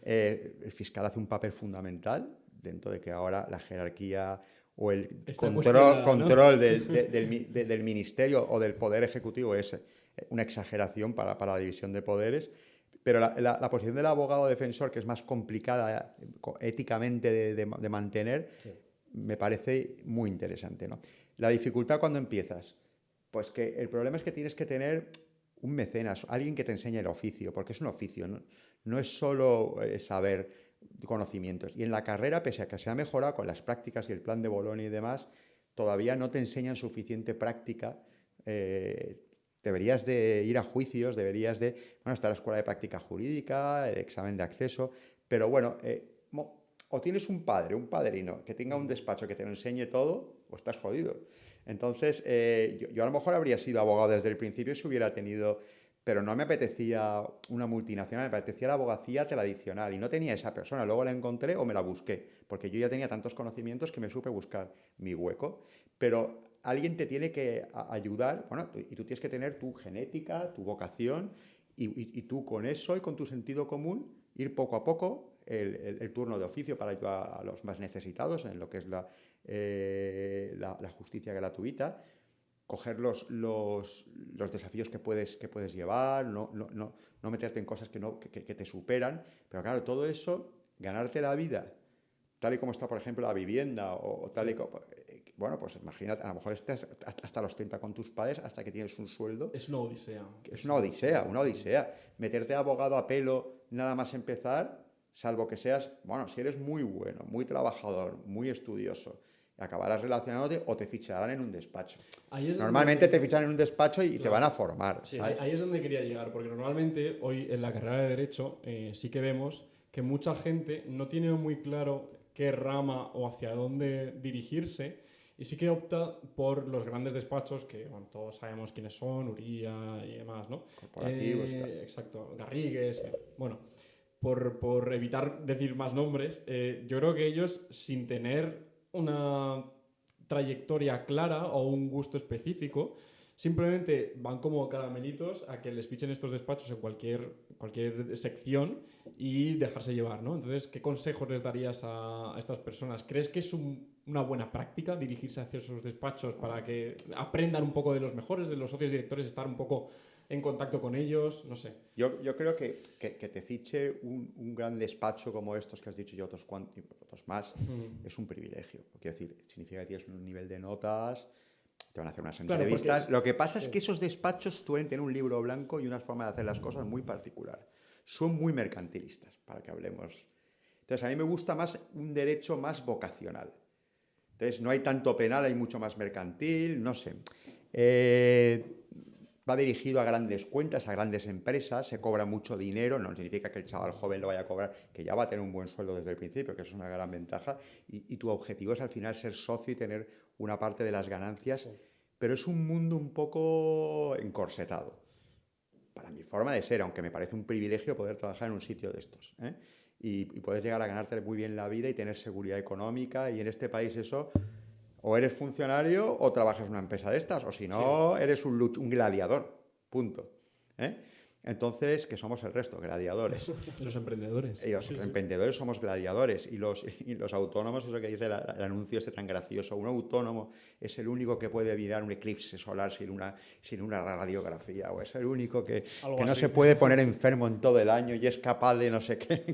El fiscal hace un papel fundamental, dentro de que ahora la jerarquía o el control del ministerio o del poder ejecutivo es una exageración para la división de poderes, pero la posición del abogado defensor, que es más complicada éticamente de mantener, sí. Me parece muy interesante, ¿no? La dificultad cuando empiezas, pues que el problema es que tienes que tener un mecenas, alguien que te enseñe el oficio, porque es un oficio, no es solo saber conocimientos. Y en la carrera, pese a que se ha mejorado con las prácticas y el plan de Bolonia y demás, todavía no te enseñan suficiente práctica. Deberías de ir a juicios, está la escuela de práctica jurídica, el examen de acceso, pero bueno, o tienes un padrino, que tenga un despacho que te lo enseñe todo, o estás jodido. Entonces, yo a lo mejor habría sido abogado desde el principio si hubiera tenido... Pero no me apetecía una multinacional, me apetecía la abogacía tradicional y no tenía esa persona. Luego la encontré o me la busqué, porque yo ya tenía tantos conocimientos que me supe buscar mi hueco. Pero alguien te tiene que ayudar, bueno, y tú tienes que tener tu genética, tu vocación, y tú con eso y con tu sentido común ir poco a poco el turno de oficio para ayudar a los más necesitados en lo que es la justicia gratuita. Coger los desafíos que puedes llevar, no meterte en cosas que te superan, pero claro, todo eso, ganarte la vida tal y como está, por ejemplo, la vivienda, o tal y como... Bueno, pues imagínate, a lo mejor estás hasta los 30 con tus padres hasta que tienes un sueldo. Es una odisea. Es una odisea, una odisea. Meterte de abogado a pelo nada más empezar, salvo que seas, bueno, si eres muy bueno, muy trabajador, muy estudioso, acabarás relacionándote o te ficharán en un despacho. Normalmente te fichan en un despacho y te van a formar. Sí, ¿sabes? Ahí es donde quería llegar, porque normalmente hoy en la carrera de Derecho sí que vemos que mucha gente no tiene muy claro qué rama o hacia dónde dirigirse y sí que opta por los grandes despachos, que bueno, todos sabemos quiénes son, Uría y demás, ¿no? Corporativos y tal. Exacto, Garrigues, bueno, por evitar decir más nombres, yo creo que ellos, sin tener una trayectoria clara o un gusto específico, simplemente van como caramelitos a que les fichen estos despachos en cualquier sección y dejarse llevar, ¿no? Entonces, ¿qué consejos les darías a estas personas? ¿Crees que es una buena práctica dirigirse hacia esos despachos para que aprendan un poco de los mejores, de los socios directores, estar un poco en contacto con ellos? No sé. Yo creo que te fiche un gran despacho como estos que has dicho y otros más es un privilegio. Quiero decir, significa que tienes un nivel de notas, te van a hacer unas entrevistas. Porque Lo que pasa es que esos despachos suelen tener un libro blanco y una forma de hacer las cosas muy particular. Son muy mercantilistas, para que hablemos. Entonces, a mí me gusta más un derecho más vocacional. Entonces, no hay tanto penal, hay mucho más mercantil, no sé. Va dirigido a grandes cuentas, a grandes empresas, se cobra mucho dinero, no significa que el chaval joven lo vaya a cobrar, que ya va a tener un buen sueldo desde el principio, que eso es una gran ventaja, y tu objetivo es al final ser socio y tener una parte de las ganancias, sí. Pero es un mundo un poco encorsetado, para mi forma de ser, aunque me parece un privilegio poder trabajar en un sitio de estos, ¿eh? Y puedes llegar a ganarte muy bien la vida y tener seguridad económica, y en este país eso... O eres funcionario o trabajas en una empresa de estas, o si no, sí, eres un gladiador, punto. ¿Eh? Entonces, que somos el resto, gladiadores. Los emprendedores. Los emprendedores somos gladiadores y los autónomos, eso que dice el anuncio este tan gracioso, un autónomo es el único que puede mirar un eclipse solar sin una radiografía, o es el único que no se puede poner enfermo en todo el año y es capaz de no sé qué,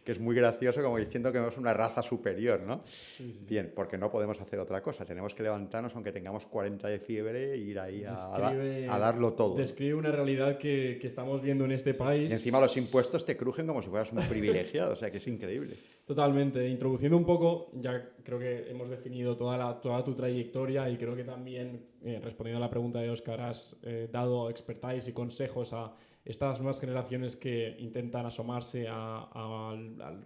que es muy gracioso, como diciendo que es una raza superior, ¿no? Sí. Bien, porque no podemos hacer otra cosa, tenemos que levantarnos aunque tengamos 40 de fiebre e ir ahí a darlo todo. Describe una realidad que estamos viendo en este país. Y encima los impuestos te crujen como si fueras un privilegiado, o sea que es increíble. Totalmente. Introduciendo un poco, ya creo que hemos definido toda tu trayectoria y creo que también, respondiendo a la pregunta de Óscar, has dado expertise y consejos a estas nuevas generaciones que intentan asomarse a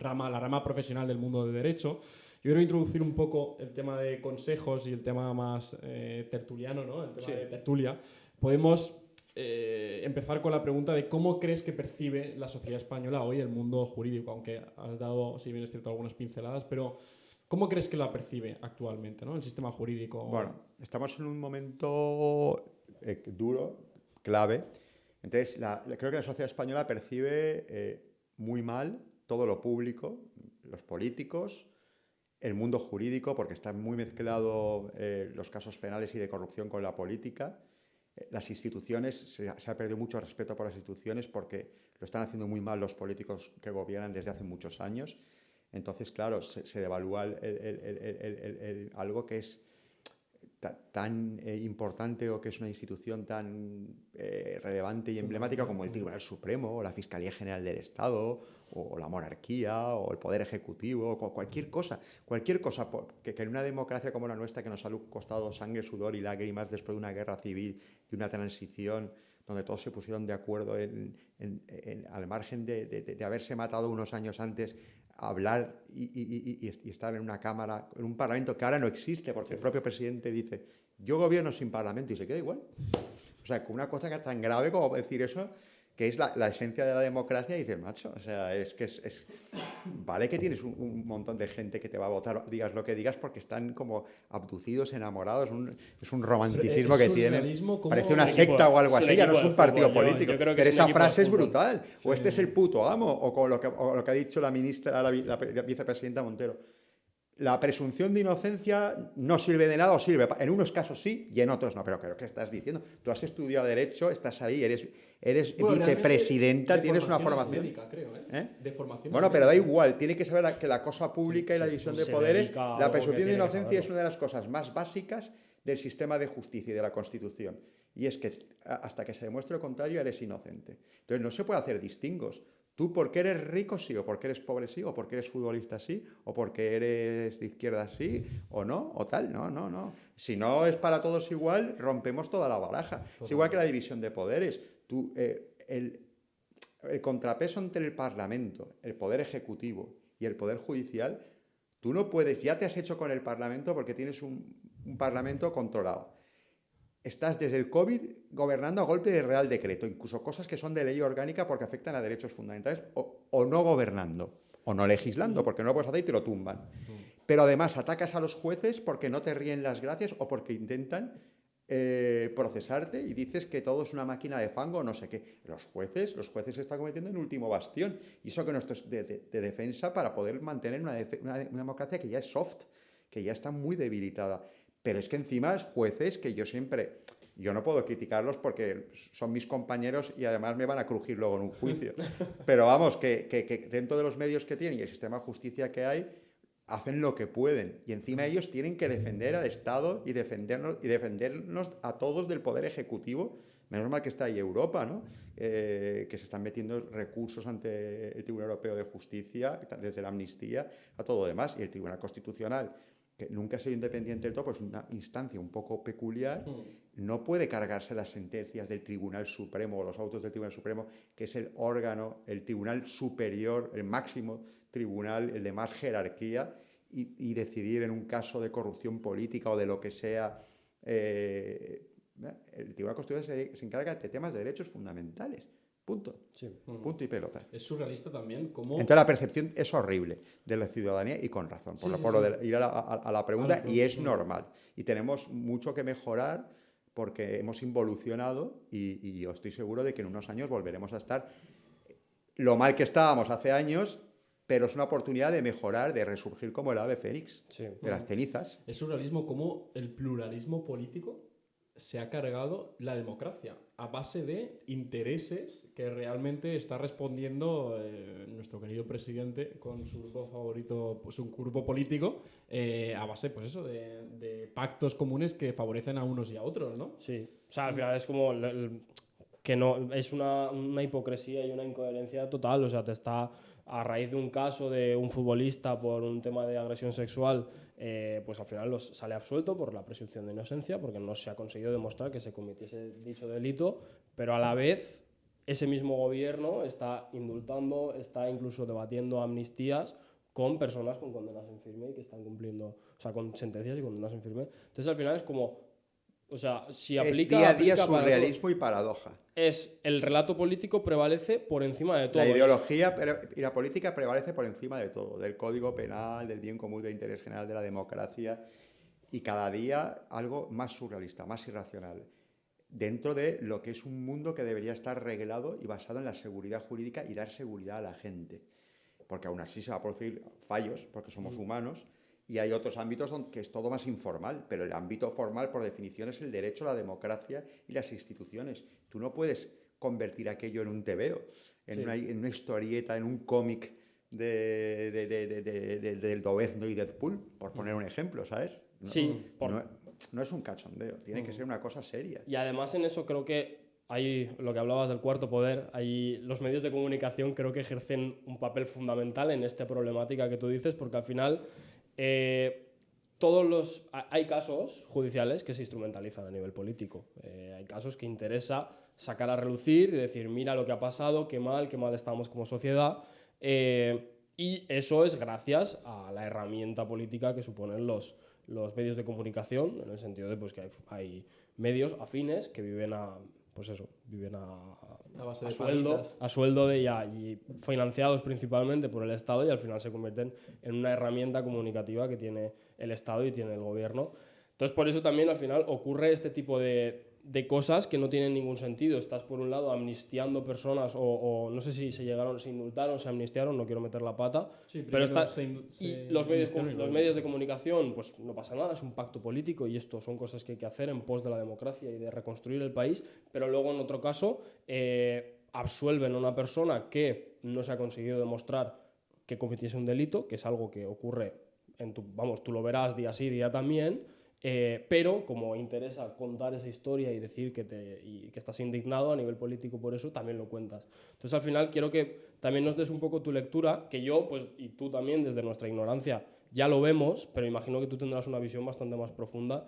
la rama profesional del mundo de derecho. Yo quiero introducir un poco el tema de consejos y el tema más tertuliano, ¿no? El tema de tertulia. Podemos empezar con la pregunta de cómo crees que percibe la sociedad española hoy el mundo jurídico, aunque has dado, si bien es cierto, algunas pinceladas, pero ¿cómo crees que la percibe actualmente, ¿no? El sistema jurídico? Bueno, estamos en un momento duro, clave. Entonces, creo que la sociedad española percibe muy mal todo lo público, los políticos, el mundo jurídico, porque está muy mezclado los casos penales y de corrupción con la política. Las instituciones, se ha perdido mucho respeto por las instituciones porque lo están haciendo muy mal los políticos que gobiernan desde hace muchos años. Entonces, claro, se devalúa algo que es tan importante o que es una institución tan relevante y emblemática como el Tribunal Supremo o la Fiscalía General del Estado o la monarquía o el Poder Ejecutivo o cualquier cosa que en una democracia como la nuestra, que nos ha costado sangre, sudor y lágrimas después de una guerra civil y una transición donde todos se pusieron de acuerdo al margen de haberse matado unos años antes, hablar y estar en una cámara, en un parlamento que ahora no existe, porque el propio presidente dice, yo gobierno sin parlamento, y se queda igual. O sea, con una cosa que es tan grave como decir eso, que es la esencia de la democracia, y dices, macho, o sea, vale que tienes un montón de gente que te va a votar, digas lo que digas, porque están como abducidos, enamorados, es un romanticismo que tienen, parece una secta o algo así, ya no es un partido político, pero esa frase es brutal, o este es el puto amo, o lo que ha dicho la ministra, la vicepresidenta Montero. La presunción de inocencia no sirve de nada o sirve, en unos casos sí y en otros no, pero ¿qué estás diciendo? Tú has estudiado Derecho, estás ahí, eres vicepresidenta, tienes una formación. Médica, creo, De formación. Bueno, pero da igual, tiene que saber que la cosa pública y la división de se poderes, dedica a la algo que presunción de tiene que inocencia es saberlo. una de las cosas más básicas del sistema de justicia y de la Constitución. Y es que hasta que se demuestre lo contrario eres inocente. Entonces no se puede hacer distingos. Tú porque eres rico sí, o porque eres pobre sí, o porque eres futbolista sí, o porque eres de izquierda sí, o no, o tal. No, no, no. Si no es para todos igual, rompemos toda la baraja. Es igual que la división de poderes. El contrapeso entre el Parlamento, el Poder Ejecutivo y el Poder Judicial, tú no puedes, ya te has hecho con el Parlamento porque tienes un Parlamento controlado. Estás desde el COVID gobernando a golpe de Real Decreto, incluso cosas que son de ley orgánica porque afectan a derechos fundamentales, o no gobernando, o no legislando, porque no lo puedes hacer y te lo tumban. Pero además atacas a los jueces porque no te ríen las gracias o porque intentan procesarte y dices que todo es una máquina de fango o no sé qué. Los jueces se están convirtiendo en último bastión. Y eso que no es de defensa para poder mantener una democracia que ya es soft, que ya está muy debilitada. Pero es que encima es jueces que yo no puedo criticarlos porque son mis compañeros y además me van a crujir luego en un juicio. Pero vamos, que dentro de los medios que tienen y el sistema de justicia que hay, hacen lo que pueden. Y encima ellos tienen que defender al Estado y defendernos a todos del poder ejecutivo. Menos mal que está ahí Europa, ¿no? Que se están metiendo recursos ante el Tribunal Europeo de Justicia, desde la amnistía a todo lo demás. Y el Tribunal Constitucional, que nunca ha sido independiente del todo, pues es una instancia un poco peculiar, no puede cargarse las sentencias del Tribunal Supremo o los autos del Tribunal Supremo, que es el órgano, el tribunal superior, el máximo tribunal, el de más jerarquía, y decidir en un caso de corrupción política o de lo que sea. El Tribunal Constitucional se encarga de temas de derechos fundamentales. Punto. Sí. Punto y pelota. Es surrealista también cómo... Entonces la percepción es horrible de la ciudadanía y con razón, por lo de ir a la pregunta, y es normal. Y tenemos mucho que mejorar porque hemos involucionado y yo estoy seguro de que en unos años volveremos a estar lo mal que estábamos hace años, pero es una oportunidad de mejorar, de resurgir como el ave fénix, de las cenizas. Es surrealismo cómo el pluralismo político se ha cargado la democracia a base de intereses que realmente está respondiendo nuestro querido presidente con su grupo favorito, su grupo político, a base, pues eso, de pactos comunes que favorecen a unos y a otros, ¿no? Sí. O sea, al final es como que no es una hipocresía y una incoherencia total. O sea, te está a raíz de un caso de un futbolista por un tema de agresión sexual, pues al final sale absuelto por la presunción de inocencia, porque no se ha conseguido demostrar que se cometiese dicho delito, pero a la vez ese mismo gobierno está indultando, está incluso debatiendo amnistías con personas con condenas en firme y que están cumpliendo, o sea, con sentencias y condenas en firme. Entonces al final es como, o sea, si aplica... Es día a día aplica surrealismo y paradoja. Es el relato político prevalece por encima de todo. La ideología y la política prevalece por encima de todo, del código penal, del bien común, del interés general, de la democracia, y cada día algo más surrealista, más irracional, dentro de lo que es un mundo que debería estar reglado y basado en la seguridad jurídica y dar seguridad a la gente. Porque aún así se va a producir fallos, porque somos humanos, y hay otros ámbitos donde es todo más informal, pero el ámbito formal, por definición, es el derecho, la democracia y las instituciones. Tú no puedes convertir aquello en un tebeo, en una historieta, en un cómic del Lobezno y Deadpool, por poner un ejemplo, ¿sabes? No es un cachondeo, tiene que ser una cosa seria. Y además en eso creo que hay lo que hablabas del cuarto poder, hay los medios de comunicación creo que ejercen un papel fundamental en esta problemática que tú dices, porque al final hay casos judiciales que se instrumentalizan a nivel político. Hay casos que interesa sacar a relucir y decir, mira lo que ha pasado, qué mal estamos como sociedad. Y eso es gracias a la herramienta política que suponen los medios de comunicación, en el sentido de pues, que hay medios afines que viven a sueldo y financiados principalmente por el Estado, y al final se convierten en una herramienta comunicativa que tiene el Estado y tiene el gobierno. Entonces por eso también al final ocurre este tipo de cosas que no tienen ningún sentido. Estás por un lado amnistiando personas o no sé si se indultaron, se amnistiaron, no quiero meter la pata, pero los medios de comunicación, pues no pasa nada, es un pacto político y esto son cosas que hay que hacer en pos de la democracia y de reconstruir el país, pero luego en otro caso absuelven a una persona que no se ha conseguido demostrar que cometiese un delito, que es algo que ocurre tú lo verás día sí, día también, pero como interesa contar esa historia y decir que estás indignado a nivel político por eso, también lo cuentas. Entonces, al final, quiero que también nos des un poco tu lectura, que yo, pues, y tú también, desde nuestra ignorancia, ya lo vemos, pero imagino que tú tendrás una visión bastante más profunda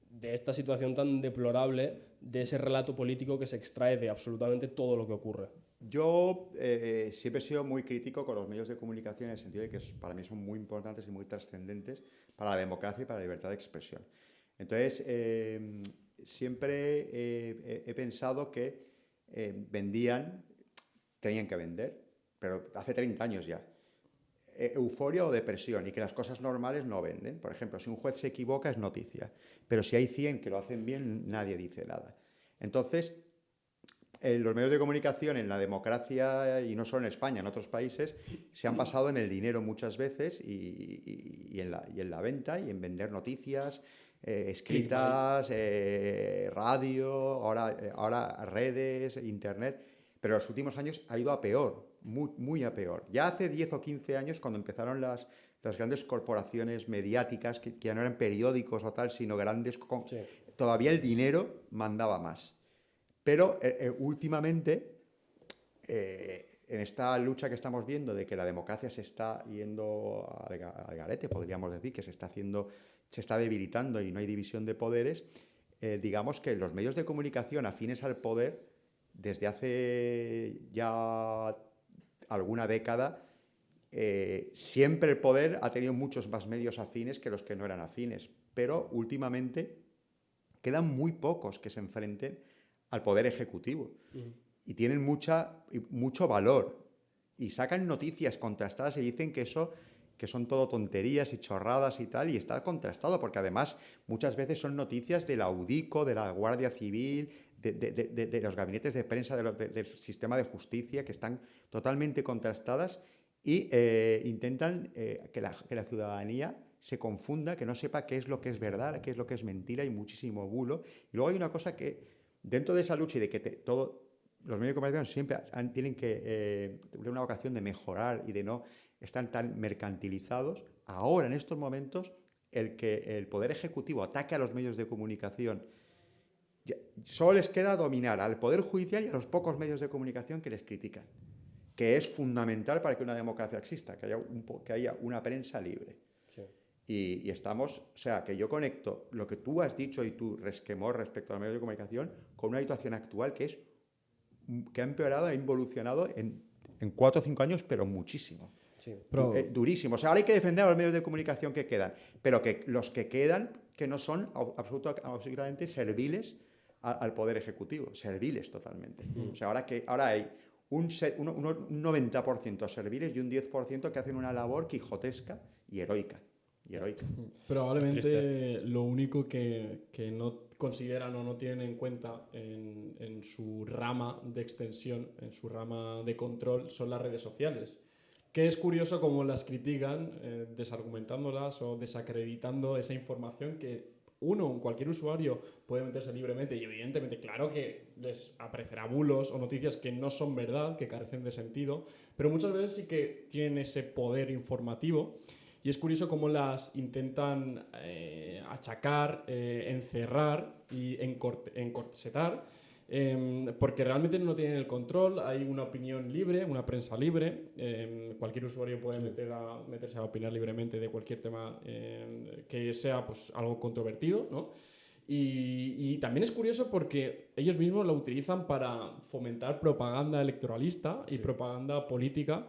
de esta situación tan deplorable, de ese relato político que se extrae de absolutamente todo lo que ocurre. Yo siempre he sido muy crítico con los medios de comunicación en el sentido de que para mí son muy importantes y muy trascendentes para la democracia y para la libertad de expresión. Entonces, siempre he pensado que tenían que vender, pero hace 30 años ya. Euforia o depresión y que las cosas normales no venden. Por ejemplo, si un juez se equivoca es noticia, pero si hay 100 que lo hacen bien, nadie dice nada. Entonces, los medios de comunicación en la democracia, y no solo en España, en otros países, se han basado en el dinero muchas veces y en la venta y en vender noticias escritas, radio, ahora redes, internet, pero en los últimos años ha ido a peor, muy a peor. Ya hace 10 o 15 años, cuando empezaron las grandes corporaciones mediáticas, que ya no eran periódicos o tal, sino grandes, Sí. todavía el dinero mandaba más. Pero últimamente, en esta lucha que estamos viendo de que la democracia se está yendo al garete, podríamos decir, que se está debilitando y no hay división de poderes, digamos que los medios de comunicación afines al poder, desde hace ya alguna década, siempre el poder ha tenido muchos más medios afines que los que no eran afines, pero últimamente quedan muy pocos que se enfrenten al poder ejecutivo. Y tienen mucho valor. Y sacan noticias contrastadas y dicen que son todo tonterías y chorradas y tal, y está contrastado, porque además muchas veces son noticias de la UDICO, de la Guardia Civil, de los gabinetes de prensa del sistema de justicia, que están totalmente contrastadas y intentan que la ciudadanía se confunda, que no sepa qué es lo que es verdad, qué es lo que es mentira, y muchísimo bulo. Y luego hay una cosa que, dentro de esa lucha y de que los medios de comunicación siempre tienen que tener una vocación de mejorar y de no estar tan mercantilizados, ahora en estos momentos que el poder ejecutivo ataque a los medios de comunicación, solo les queda dominar al poder judicial y a los pocos medios de comunicación que les critican, que es fundamental para que una democracia exista, que haya una prensa libre. Sí. Y estamos, o sea, que yo conecto lo que tú has dicho y tu resquemor respecto a los medios de comunicación con una situación actual que ha empeorado, ha involucionado en 4 o 5 años, pero muchísimo. Sí. Durísimo. O sea, ahora hay que defender a los medios de comunicación que quedan, pero que los que quedan, que no son absolutamente serviles al poder ejecutivo, serviles totalmente. O sea, ahora hay un 90% serviles y un 10% que hacen una labor quijotesca y heroica. Probablemente lo único que no consideran o no tienen en cuenta en su rama de extensión, en su rama de control, son las redes sociales. Que es curioso cómo las critican, desargumentándolas o desacreditando esa información que cualquier usuario puede meterse libremente, y evidentemente, claro que les aparecerá bulos o noticias que no son verdad, que carecen de sentido, pero muchas veces sí que tienen ese poder informativo. Y es curioso cómo las intentan achacar, encerrar y encorsetar, porque realmente no tienen el control. Hay una opinión libre, una prensa libre. Cualquier usuario puede meterse a opinar libremente de cualquier tema que sea, pues, algo controvertido, ¿no? Y también es curioso porque ellos mismos la utilizan para fomentar propaganda electoralista y propaganda política,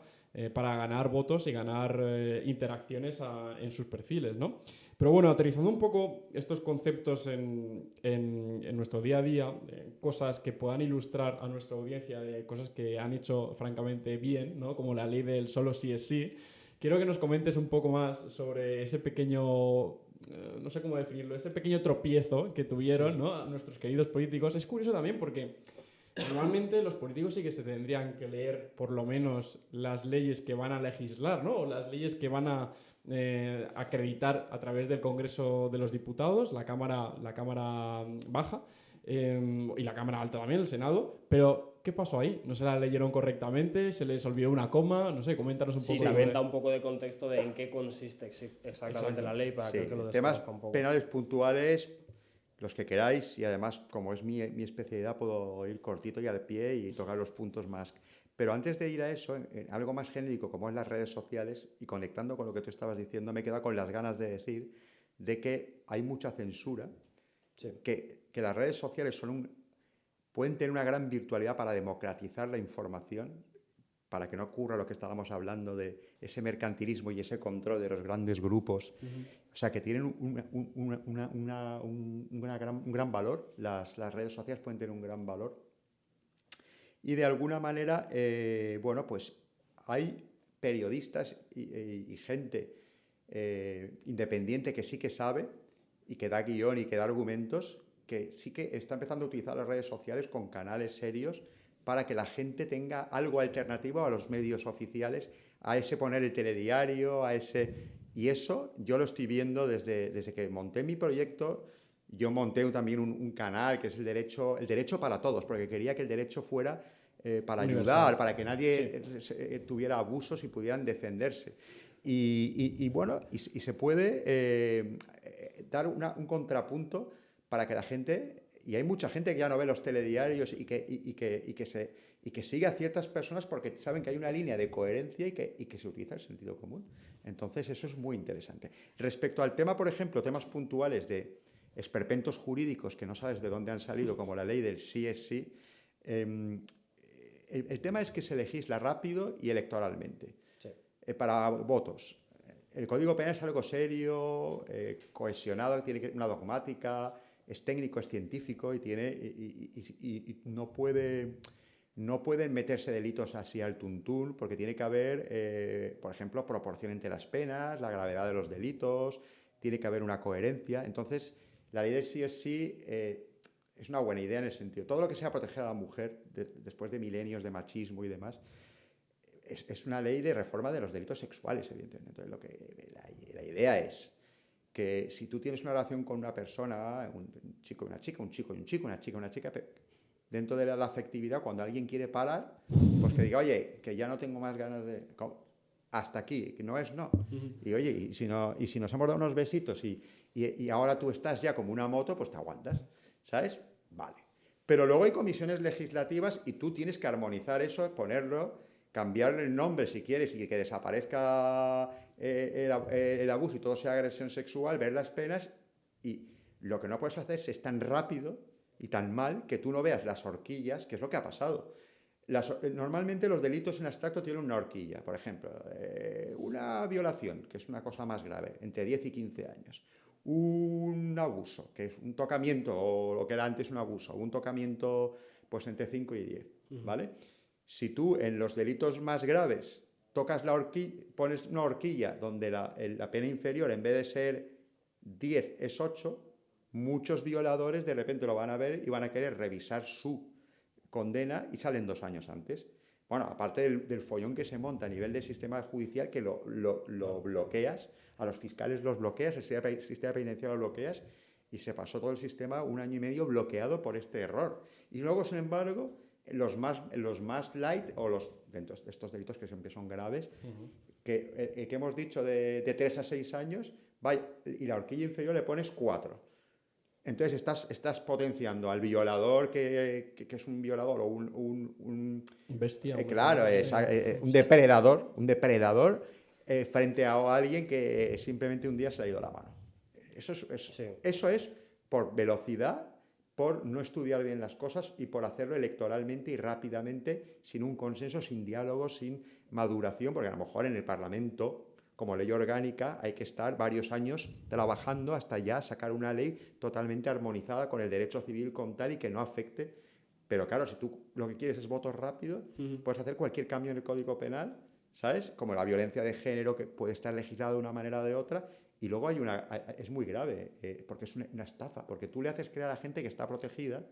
para ganar votos y ganar interacciones en sus perfiles, ¿no? Pero bueno, aterrizando un poco estos conceptos en nuestro día a día, cosas que puedan ilustrar a nuestra audiencia, cosas que han hecho francamente bien, ¿no? Como la ley del solo sí es sí. Quiero que nos comentes un poco más sobre ese pequeño, no sé cómo definirlo, ese pequeño tropiezo que tuvieron, ¿no?, a nuestros queridos políticos. Es curioso también porque normalmente los políticos sí que se tendrían que leer por lo menos las leyes que van a legislar, ¿no?, o las leyes que van a acreditar a través del Congreso de los Diputados, la Cámara Baja, y la Cámara Alta también, el Senado. Pero ¿qué pasó ahí? ¿No se la leyeron correctamente? ¿Se les olvidó una coma? No sé, coméntanos un Sí, poco. también da un poco de contexto de en qué consiste exactamente Exacto. la ley para Sí, que lo temas desconozca un poco. penales puntuales, los que queráis, y además, como es mi especialidad, puedo ir cortito y al pie y tocar los puntos más. Pero antes de ir a eso, en algo más genérico como es las redes sociales, y conectando con lo que tú estabas diciendo, me queda con las ganas de decir de que hay mucha censura, Sí. que las redes sociales pueden tener una gran virtualidad para democratizar la información, para que no ocurra lo que estábamos hablando de ese mercantilismo y ese control de los grandes grupos. O sea, que tienen un gran valor, las redes sociales pueden tener un gran valor. Y de alguna manera, bueno, pues hay periodistas y gente independiente que sí que sabe y que da guión y que da argumentos, que sí que está empezando a utilizar las redes sociales con canales serios para que la gente tenga algo alternativo a los medios oficiales, a ese poner el telediario, a ese... Y eso yo lo estoy viendo desde que monté mi proyecto. Yo monté también un canal que es el derecho para todos, porque quería que el derecho fuera para Universal. ayudar, para que nadie tuviera abusos y pudieran defenderse. Y bueno, y se puede dar un contrapunto para que la gente, y hay mucha gente que ya no ve los telediarios y que sigue a ciertas personas porque saben que hay una línea de coherencia y que se utiliza el sentido común. Entonces eso es muy interesante. Respecto al tema, por ejemplo, temas puntuales de esperpentos jurídicos que no sabes de dónde han salido, como la ley del sí es sí, el tema es que se legisla rápido y electoralmente, Sí. para votos. El Código Penal es algo serio, cohesionado, tiene una dogmática, es técnico, es científico y no pueden meterse delitos así al tuntún, porque tiene que haber, por ejemplo, proporción entre las penas, la gravedad de los delitos, tiene que haber una coherencia. Entonces, la ley del sí es sí es una buena idea en el sentido. Todo lo que sea proteger a la mujer después de milenios de machismo y demás, es una ley de reforma de los delitos sexuales, evidentemente. Entonces, la idea es que si tú tienes una relación con una persona, un chico y una chica, un chico y un chico, una chica y una chica, dentro de la afectividad, cuando alguien quiere parar, pues que diga, oye, que ya no tengo más ganas de... Hasta aquí, que no es no. Y oye, y si nos hemos dado unos besitos y ahora tú estás ya como una moto, pues te aguantas, ¿sabes? Vale. Pero luego hay comisiones legislativas y tú tienes que armonizar eso, ponerlo, cambiarle el nombre si quieres y que desaparezca el abuso y todo sea agresión sexual, ver las penas, y lo que no puedes hacer es tan rápido y tan mal que tú no veas las horquillas, que es lo que ha pasado. Normalmente los delitos en abstracto tienen una horquilla, por ejemplo, una violación, que es una cosa más grave, entre 10 y 15 años. Un abuso, que es un tocamiento, o lo que era antes un abuso, un tocamiento pues entre 5 y 10, ¿vale? Si tú en los delitos más graves tocas la horquilla, pones una horquilla donde la pena inferior en vez de ser 10 es 8, muchos violadores de repente lo van a ver y van a querer revisar su condena y salen 2 años antes. Bueno, aparte del follón que se monta a nivel del sistema judicial, que lo bloqueas, a los fiscales los bloqueas, el sistema penitenciario lo bloqueas, y se pasó todo el sistema 1 año y medio bloqueado por este error. Y luego, sin embargo, los más light, o dentro de estos delitos que siempre son graves, que hemos dicho de 3 a 6 años, y la horquilla inferior le pones 4. Entonces estás potenciando al violador que es un violador o un bestia. claro, un depredador frente a alguien que simplemente un día se le ha ido la mano. Eso es por velocidad, por no estudiar bien las cosas y por hacerlo electoralmente y rápidamente, sin un consenso, sin diálogo, sin maduración, porque a lo mejor en el Parlamento, como ley orgánica, hay que estar varios años trabajando hasta ya sacar una ley totalmente armonizada con el derecho civil con tal y que no afecte. Pero claro, si tú lo que quieres es votos rápidos, puedes hacer cualquier cambio en el Código Penal, ¿sabes? Como la violencia de género, que puede estar legislada de una manera o de otra, y luego es muy grave, porque es una estafa, porque tú le haces creer a la gente que está protegida,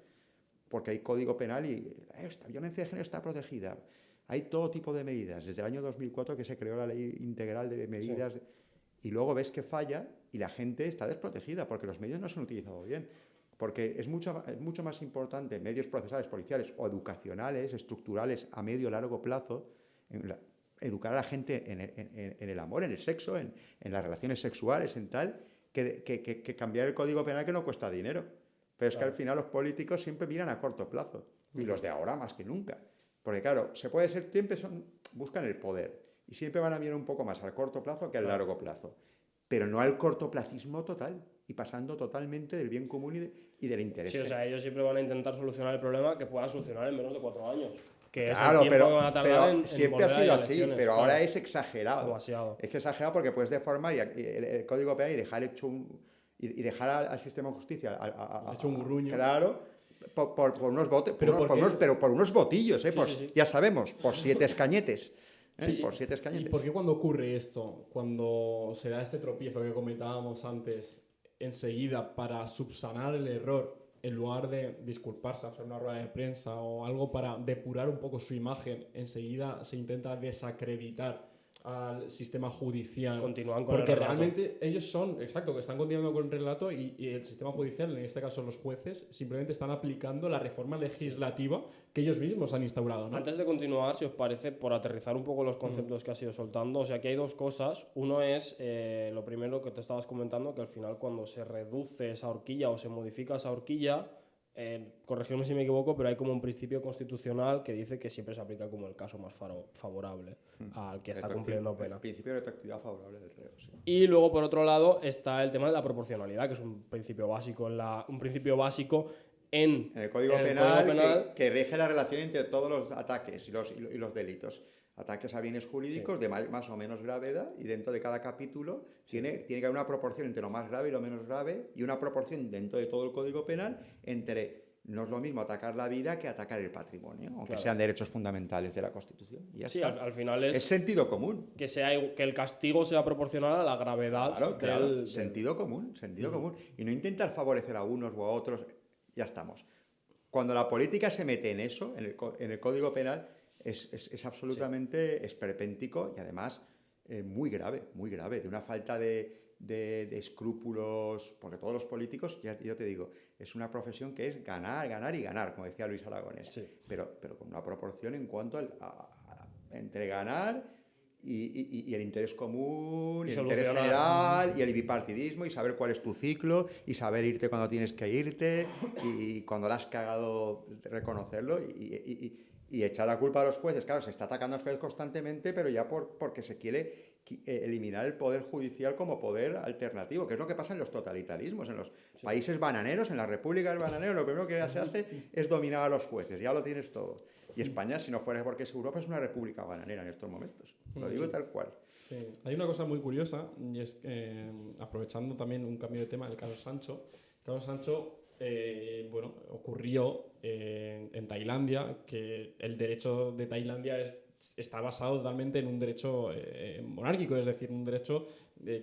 porque hay Código Penal y esta violencia de género está protegida. Hay todo tipo de medidas. Desde el año 2004 que se creó la Ley Integral de Medidas, y luego ves que falla y la gente está desprotegida porque los medios no se han utilizado bien. Porque es mucho más importante medios procesales, policiales o educacionales, estructurales a medio o largo plazo, educar a la gente en el amor, en el sexo, en las relaciones sexuales, en tal, que cambiar el Código Penal, que no cuesta dinero. Pero es que al final los políticos siempre miran a corto plazo, y los de ahora más que nunca. Porque claro, siempre buscan el poder, y siempre van a mirar un poco más al corto plazo que al largo plazo. Pero no al cortoplacismo total, y pasando totalmente del bien común y del interés. Sí, o sea, ellos siempre van a intentar solucionar el problema que puedan solucionar en menos de 4 años. Que Claro, es el tiempo que van a tardar en siempre ha volver a sido ir a así, elecciones, pero claro. ahora es exagerado. Demasiado. Es que exagerado porque puedes deformar el Código Penal y dejar y dejar al sistema de justicia hecho un grunyo. Claro, por unos votos, Pero por unos votillos, Sí, sí. ya sabemos, por 7 escañetes. Sí. Por 7 escañetes. ¿Y por qué cuando ocurre esto, cuando se da este tropiezo que comentábamos antes, enseguida para subsanar el error, en lugar de disculparse, hacer una rueda de prensa o algo para depurar un poco su imagen, enseguida se intenta desacreditar al sistema judicial? Continúan con porque el relato. realmente ellos son, exacto, que están continuando con el relato y el sistema judicial, en este caso los jueces, simplemente están aplicando la reforma legislativa que ellos mismos han instaurado, ¿no? Antes de continuar, si os parece, por aterrizar un poco los conceptos que has ido soltando, o sea, aquí hay dos cosas. Uno es lo primero que te estabas comentando, que al final cuando se reduce esa horquilla o se modifica esa horquilla, corregirme si me equivoco, pero hay como un principio constitucional que dice que siempre se aplica como el caso más favorable al que está cumpliendo pena. El principio de retroactividad favorable del reo, sí. Y luego, por otro lado, está el tema de la proporcionalidad, que es un principio básico en el Código Penal, que rige la relación entre todos los ataques y los delitos. Ataques a bienes jurídicos de más o menos gravedad, y dentro de cada capítulo tiene que haber una proporción entre lo más grave y lo menos grave, y una proporción dentro de todo el Código Penal entre... No es lo mismo atacar la vida que atacar el patrimonio, aunque sean derechos fundamentales de la Constitución. Y ya está. Al final es sentido común. Que el castigo sea proporcional a la gravedad Claro. Sentido común. Y no intentar favorecer a unos u a otros. Ya estamos. Cuando la política se mete en eso, en el Código Penal, es absolutamente esperpéntico y además muy grave, de una falta de escrúpulos, porque todos los políticos, ya te digo, es una profesión que es ganar, ganar y ganar, como decía Luis Aragonés, pero con una proporción en cuanto entre ganar y el interés común, y el interés general, y el bipartidismo, y saber cuál es tu ciclo, y saber irte cuando tienes que irte, y cuando la has cagado, reconocerlo, y echar la culpa a los jueces. Claro, se está atacando a los jueces constantemente, pero ya porque se quiere eliminar el poder judicial como poder alternativo, que es lo que pasa en los totalitarismos, en los países bananeros, en las repúblicas bananeras, lo primero que se hace es dominar a los jueces, ya lo tienes todo. Y España, si no fuera porque es Europa, es una república bananera en estos momentos. Lo digo tal cual. Sí. Hay una cosa muy curiosa, y es que, aprovechando también un cambio de tema, el caso Sancho. El caso Sancho, ocurrió en Tailandia, que el derecho de Tailandia está basado totalmente en un derecho monárquico, es decir, un derecho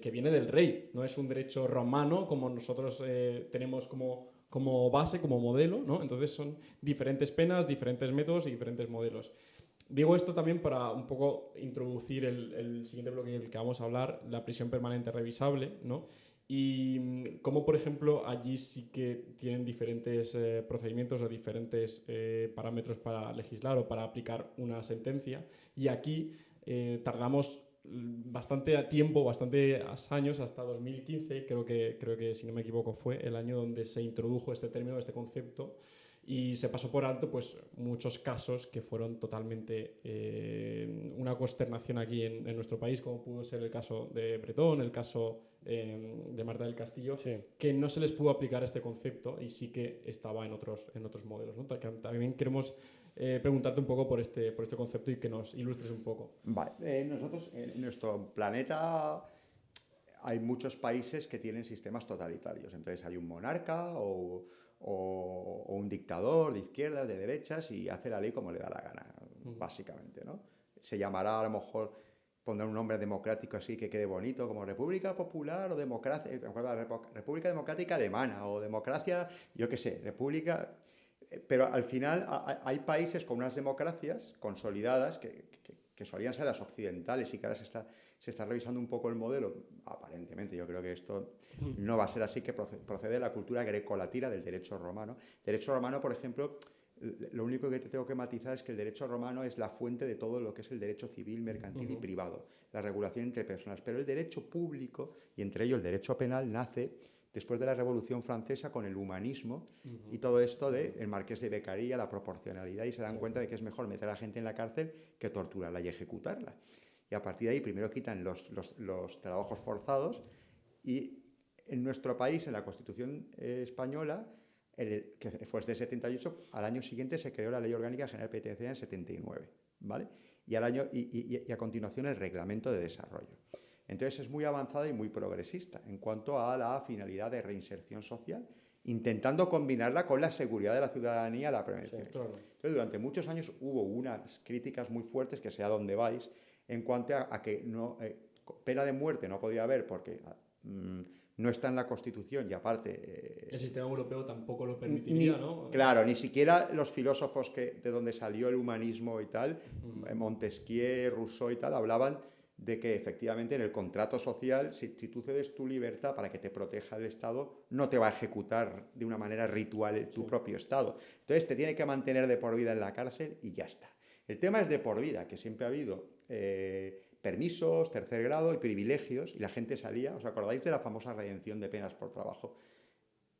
que viene del rey, no es un derecho romano como nosotros tenemos como base, como modelo, ¿no? Entonces son diferentes penas, diferentes métodos y diferentes modelos. Digo esto también para un poco introducir el siguiente bloque del que vamos a hablar, la prisión permanente revisable, ¿no? Y como, por ejemplo, allí sí que tienen diferentes procedimientos o diferentes parámetros para legislar o para aplicar una sentencia. Y aquí tardamos bastante tiempo, bastantes años, hasta 2015, creo que si no me equivoco fue el año donde se introdujo este término, este concepto, y se pasó por alto pues muchos casos que fueron totalmente una consternación aquí en nuestro país, como pudo ser el caso de Bretón, el caso de Marta del Castillo, que no se les pudo aplicar este concepto y sí que estaba en otros modelos, ¿no? También queremos preguntarte un poco por este concepto y que nos ilustres un poco. Vale. Nosotros, en nuestro planeta, hay muchos países que tienen sistemas totalitarios. Entonces hay un monarca o un dictador de izquierdas, de derechas, y hace la ley como le da la gana, básicamente, ¿no? Se llamará, a lo mejor, pondrá un nombre democrático así que quede bonito, como República Popular o Democracia, República Democrática Alemana o Democracia, yo qué sé, República... Pero al final hay países con unas democracias consolidadas que que solían ser las occidentales y que ahora se está revisando un poco el modelo, aparentemente yo creo que esto no va a ser así, que procede de la cultura grecolatina del derecho romano. Derecho romano, por ejemplo, lo único que te tengo que matizar es que el derecho romano es la fuente de todo lo que es el derecho civil, mercantil y privado, la regulación entre personas. Pero el derecho público, y entre ellos el derecho penal, nace después de la Revolución Francesa con el humanismo y todo esto del Marqués de Beccaria, la proporcionalidad, y se dan cuenta de que es mejor meter a la gente en la cárcel que torturarla y ejecutarla. Y a partir de ahí primero quitan los trabajos forzados, y en nuestro país, en la Constitución española, que fue desde el 78, al año siguiente se creó la Ley Orgánica General Penitenciaria en 79, ¿vale? Y a continuación el Reglamento de Desarrollo. Entonces es muy avanzada y muy progresista en cuanto a la finalidad de reinserción social, intentando combinarla con la seguridad de la ciudadanía, la prevención. Sí, claro. Entonces, durante muchos años hubo unas críticas muy fuertes, que sea donde vais, en cuanto a que no, pena de muerte no podía haber porque no está en la Constitución, y aparte... el sistema europeo tampoco lo permitiría, ¿no? Claro, ni siquiera los filósofos de donde salió el humanismo y tal, Montesquieu, Rousseau y tal, hablaban de que efectivamente en el contrato social, si tú cedes tu libertad para que te proteja el Estado, no te va a ejecutar de una manera ritual tu propio Estado. Entonces te tiene que mantener de por vida en la cárcel y ya está. El tema es de por vida, que siempre ha habido permisos, tercer grado y privilegios, y la gente salía. ¿Os acordáis de la famosa redención de penas por trabajo?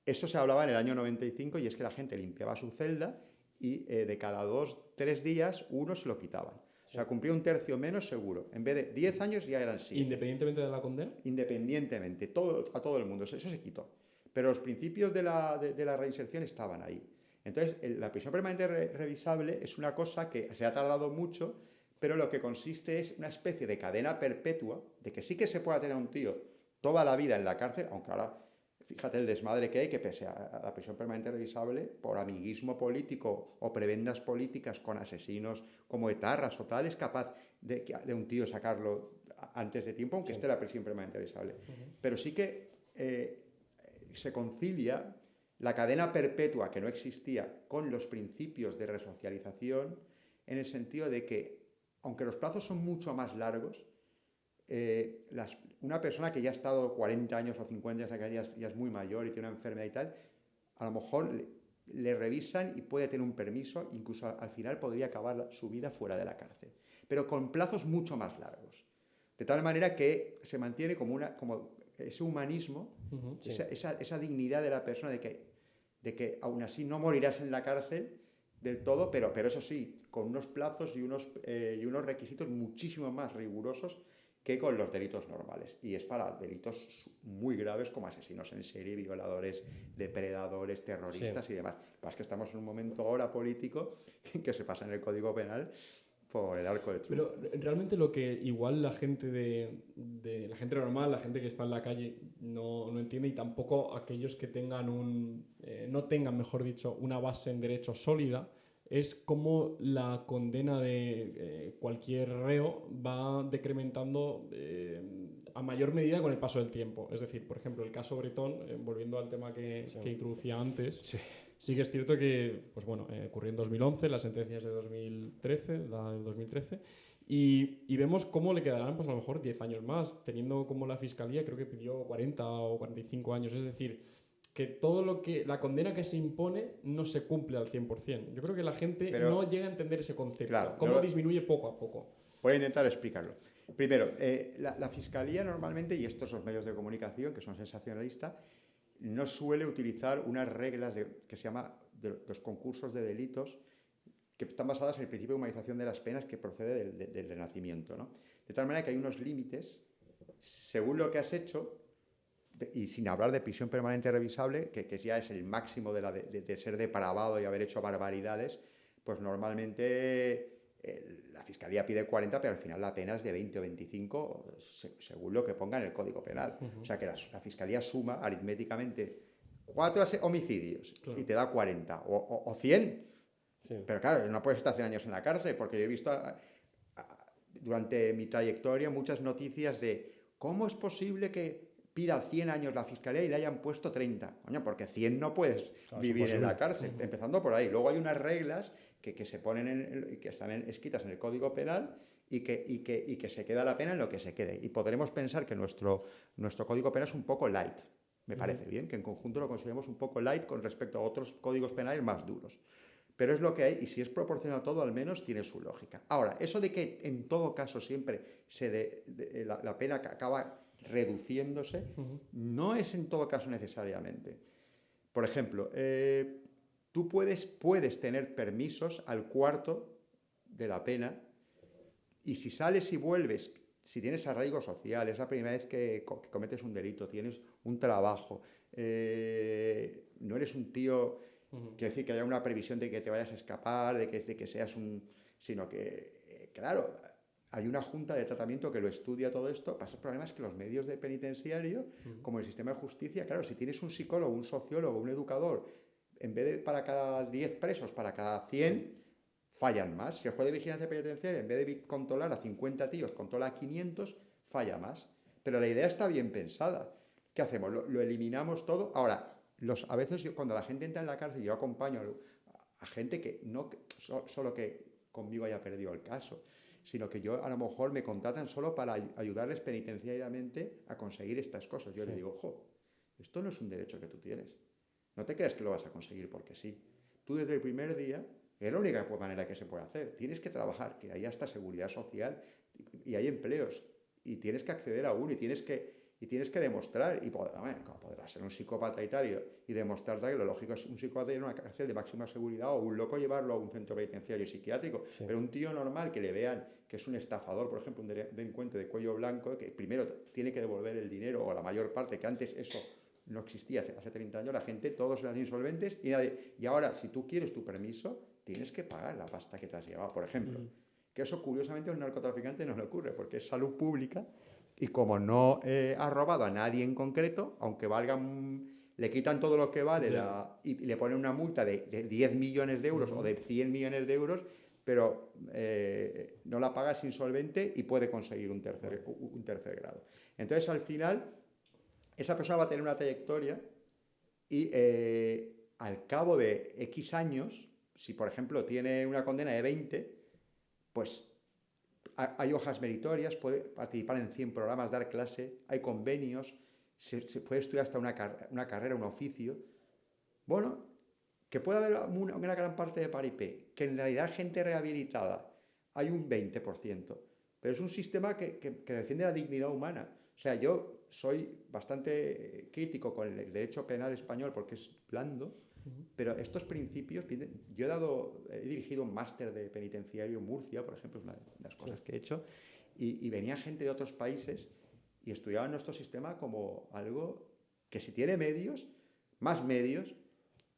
Eso se hablaba en el año 95, y es que la gente limpiaba su celda y de cada 2-3 días uno se lo quitaban. O sea, cumplía un tercio menos seguro. En vez de 10 años ya eran 7. ¿Independientemente de la condena? Independientemente, a todo el mundo. Eso se quitó. Pero los principios de la reinserción estaban ahí. Entonces, la prisión permanente revisable es una cosa que se ha tardado mucho, pero lo que consiste es una especie de cadena perpetua, de que sí que se pueda tener a un tío toda la vida en la cárcel, aunque ahora... Fíjate el desmadre que hay, que pese a la prisión permanente revisable, por amiguismo político o prebendas políticas con asesinos como etarras o tal, es capaz de un tío sacarlo antes de tiempo, aunque esté la prisión permanente revisable. Pero sí que se concilia la cadena perpetua que no existía con los principios de resocialización, en el sentido de que, aunque los plazos son mucho más largos, una persona que ya ha estado 40 años o 50 años, ya es muy mayor y tiene una enfermedad y tal, a lo mejor le revisan y puede tener un permiso, incluso al final podría acabar su vida fuera de la cárcel, pero con plazos mucho más largos. De tal manera que se mantiene como ese humanismo, esa dignidad de la persona de que aún así no morirás en la cárcel del todo, pero eso sí, con unos plazos y unos requisitos muchísimo más rigurosos que con los delitos normales. Y es para delitos muy graves como asesinos en serie, violadores, depredadores, terroristas y demás. Lo que pasa es que estamos en un momento ahora político que se pasa en el Código Penal por el arco de triunfo. Pero realmente lo que igual la gente la gente normal, la gente que está en la calle no entiende, y tampoco aquellos que tengan no tengan, mejor dicho, una base en derecho sólida, es cómo la condena de cualquier reo va decrementando a mayor medida con el paso del tiempo. Es decir, por ejemplo, el caso Bretón, volviendo al tema que introducía antes, sí que es cierto que, pues bueno, ocurrió en 2011, las sentencias de 2013, la del 2013, y vemos cómo le quedarán, pues a lo mejor 10 años más, teniendo como la Fiscalía creo que pidió 40 o 45 años. Es decir, que la condena que se impone no se cumple al 100%. Yo creo que la gente no llega a entender ese concepto. Claro, cómo disminuye poco a poco. Voy a intentar explicarlo. Primero, la Fiscalía normalmente, y estos son los medios de comunicación que son sensacionalistas, no suele utilizar unas reglas que se llama de los concursos de delitos, que están basadas en el principio de humanización de las penas, que procede del Renacimiento, ¿no? De tal manera que hay unos límites, según lo que has hecho, y sin hablar de prisión permanente revisable, que ya es el máximo de ser depravado y haber hecho barbaridades, pues normalmente la Fiscalía pide 40, pero al final la pena es de 20 o 25, según lo que ponga en el Código Penal. O sea que la Fiscalía suma aritméticamente 4 homicidios y te da 40, o 100. Sí. Pero claro, no puedes estar 100 años en la cárcel, porque yo he visto durante mi trayectoria muchas noticias de cómo es posible que pida 100 años la Fiscalía y le hayan puesto 30. Coño, porque 100 no puedes vivir en la cárcel, empezando por ahí. Luego hay unas reglas que se ponen que están escritas en el Código Penal, y que se queda la pena en lo que se quede. Y podremos pensar que nuestro código penal es un poco light. Me parece bien que en conjunto lo consideremos un poco light con respecto a otros códigos penales más duros. Pero es lo que hay y si es proporcional todo, al menos tiene su lógica. Ahora, eso de que en todo caso siempre la pena acaba reduciéndose, no es en todo caso necesariamente. Por ejemplo, tú puedes tener permisos al cuarto de la pena y si sales y vuelves, si tienes arraigo social, es la primera vez que cometes un delito, tienes un trabajo, no eres un tío, quiere decir que haya una previsión de que te vayas a escapar, de que seas sino que, claro, hay una junta de tratamiento que lo estudia todo esto. El problema es que los medios de penitenciario, como el sistema de justicia, claro, si tienes un psicólogo, un sociólogo, un educador, en vez de para cada 10 presos, para cada 100, fallan más. Si el juez de vigilancia penitenciaria, en vez de controlar a 50 tíos, controla a 500, falla más. Pero la idea está bien pensada. ¿Qué hacemos? ¿Lo eliminamos todo? Ahora, a veces cuando la gente entra en la cárcel, yo acompaño a gente que no solo que conmigo haya perdido el caso, sino que yo a lo mejor me contratan solo para ayudarles penitenciariamente a conseguir estas cosas. Yo les digo, esto no es un derecho que tú tienes. No te creas que lo vas a conseguir porque sí. Tú desde el primer día, es la única manera que se puede hacer. Tienes que trabajar, que haya hasta seguridad social y hay empleos. Y tienes que acceder a uno y tienes que demostrar, y podrás ser un psicópata y tal, y demostrar que lo lógico es un psicópata ir a una cárcel de máxima seguridad o un loco llevarlo a un centro penitenciario psiquiátrico. Sí. Pero un tío normal que le vean que es un estafador, por ejemplo, un delincuente de cuello blanco, que primero tiene que devolver el dinero o la mayor parte, que antes eso no existía hace 30 años, la gente, todos eran insolventes y ahora, si tú quieres tu permiso, tienes que pagar la pasta que te has llevado, por ejemplo. Que eso, curiosamente, a un narcotraficante no le ocurre, porque es salud pública y como no ha robado a nadie en concreto, aunque le quitan todo lo que vale y le ponen una multa de 10 millones de euros o de 100 millones de euros, pero no la paga, es insolvente y puede conseguir un tercer grado. Entonces, al final, esa persona va a tener una trayectoria y al cabo de X años, si por ejemplo tiene una condena de 20, pues hay hojas meritorias, puede participar en 100 programas, dar clase, hay convenios, se puede estudiar hasta una carrera, un oficio. Bueno, que puede haber una gran parte de paripé, que en realidad gente rehabilitada hay un 20%, pero es un sistema que defiende la dignidad humana. O sea, yo soy bastante crítico con el derecho penal español porque es blando, pero estos principios, yo he dirigido un máster de penitenciario en Murcia, por ejemplo, es una de las cosas que he hecho, y venía gente de otros países y estudiaban nuestro sistema como algo que si tiene más medios,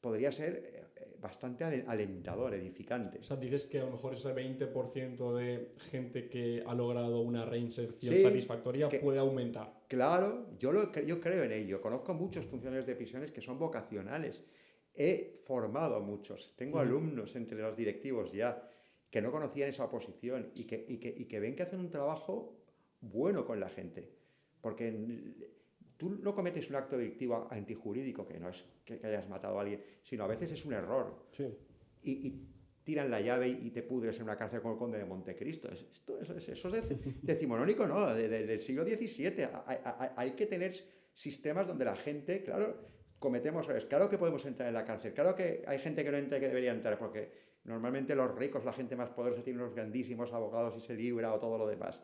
podría ser bastante alentador, edificante. O sea, dices que a lo mejor ese 20% de gente que ha logrado una reinserción satisfactoria puede aumentar. Claro, yo creo en ello. Conozco muchos funcionarios de prisiones que son vocacionales. He formado a muchos. Tengo alumnos entre los directivos ya que no conocían esa oposición y que ven que hacen un trabajo bueno con la gente. Porque tú no cometes un acto delictivo antijurídico, que no es que hayas matado a alguien, sino a veces es un error. Sí. Y tiran la llave y te pudres en una cárcel como el conde de Montecristo. Eso es decimonónico, ¿no? Del siglo XVII. Hay que tener sistemas donde la gente, claro, cometemos errores. Claro que podemos entrar en la cárcel. Claro que hay gente que no entra y que debería entrar, porque normalmente los ricos, la gente más poderosa, tienen unos grandísimos abogados y se libra o todo lo demás.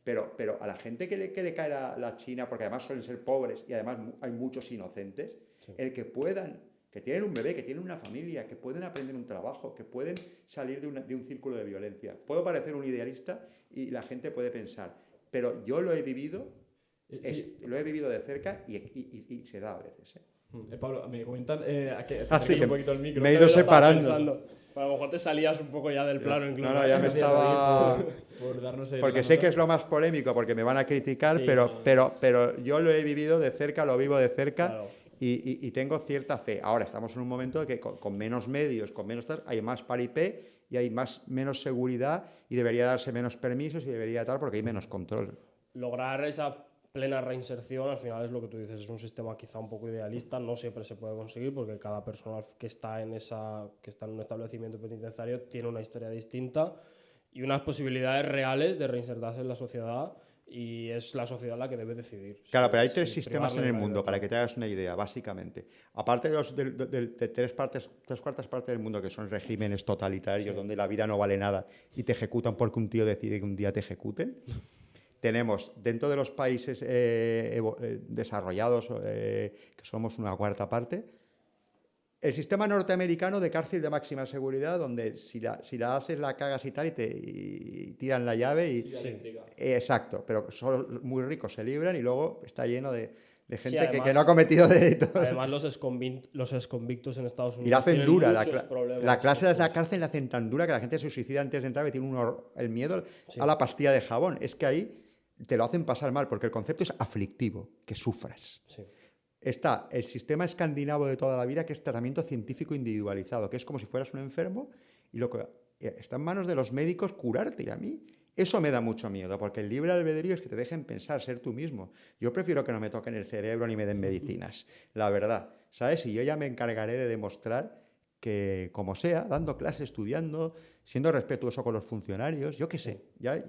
Pero a la gente que le cae la china, porque además suelen ser pobres y además hay muchos inocentes, el que puedan, que tienen un bebé, que tienen una familia, que pueden aprender un trabajo, que pueden salir de un círculo de violencia. Puedo parecer un idealista y la gente puede pensar, pero yo lo he vivido, lo he vivido de cerca y se da a veces. Pablo, me comentan que un poquito el micro. Me he ido separando. A lo mejor te salías un poco ya del plano incluso. No, ya me estaba... por darnos porque sé que es lo más polémico, porque me van a criticar, pero yo lo he vivido de cerca, lo vivo de cerca, claro. y tengo cierta fe. Ahora estamos en un momento de que con menos medios, con menos hay más paripé y hay menos seguridad y debería darse menos permisos y debería tal porque hay menos control. Lograr esa plena reinserción, al final es lo que tú dices, es un sistema quizá un poco idealista, no siempre se puede conseguir porque cada persona que está en un establecimiento penitenciario tiene una historia distinta y unas posibilidades reales de reinsertarse en la sociedad, y es la sociedad la que debe decidir. Claro, pero hay sin tres sistemas en privarle el de la mundo, para libertad. que te hagas una idea, básicamente. Aparte de tres cuartas partes del mundo que son regímenes totalitarios, Sí. donde la vida no vale nada y te ejecutan porque un tío decide que un día te ejecuten. Tenemos dentro de los países desarrollados, que somos una cuarta parte, el sistema norteamericano de cárcel de máxima seguridad, donde si la haces, la cagas y tal, y tiran la llave. Y, Sí. exacto, pero solo muy ricos se libran y luego está lleno de Sí, gente que no ha además- cometido delitos. Además, los exconvictos en Estados Y la Unidos hacen tienen dura. muchos problemas La clase de la después. cárcel la hacen tan dura que la gente se suicida antes de entrar, que tiene el miedo Sí. a la pastilla de jabón. Es que ahí te lo hacen pasar mal, porque el concepto es aflictivo, que sufras. Sí. Está el sistema escandinavo de toda la vida, que es tratamiento científico individualizado, que es como si fueras un enfermo y lo que está en manos de los médicos curarte. Y a mí eso me da mucho miedo, porque el libre albedrío es que te dejen pensar, ser tú mismo. Yo prefiero que no me toquen el cerebro ni me den medicinas, la verdad, ¿sabes? Y yo ya me encargaré de demostrar que, como sea, dando clases, estudiando, siendo respetuoso con los funcionarios, yo qué sé,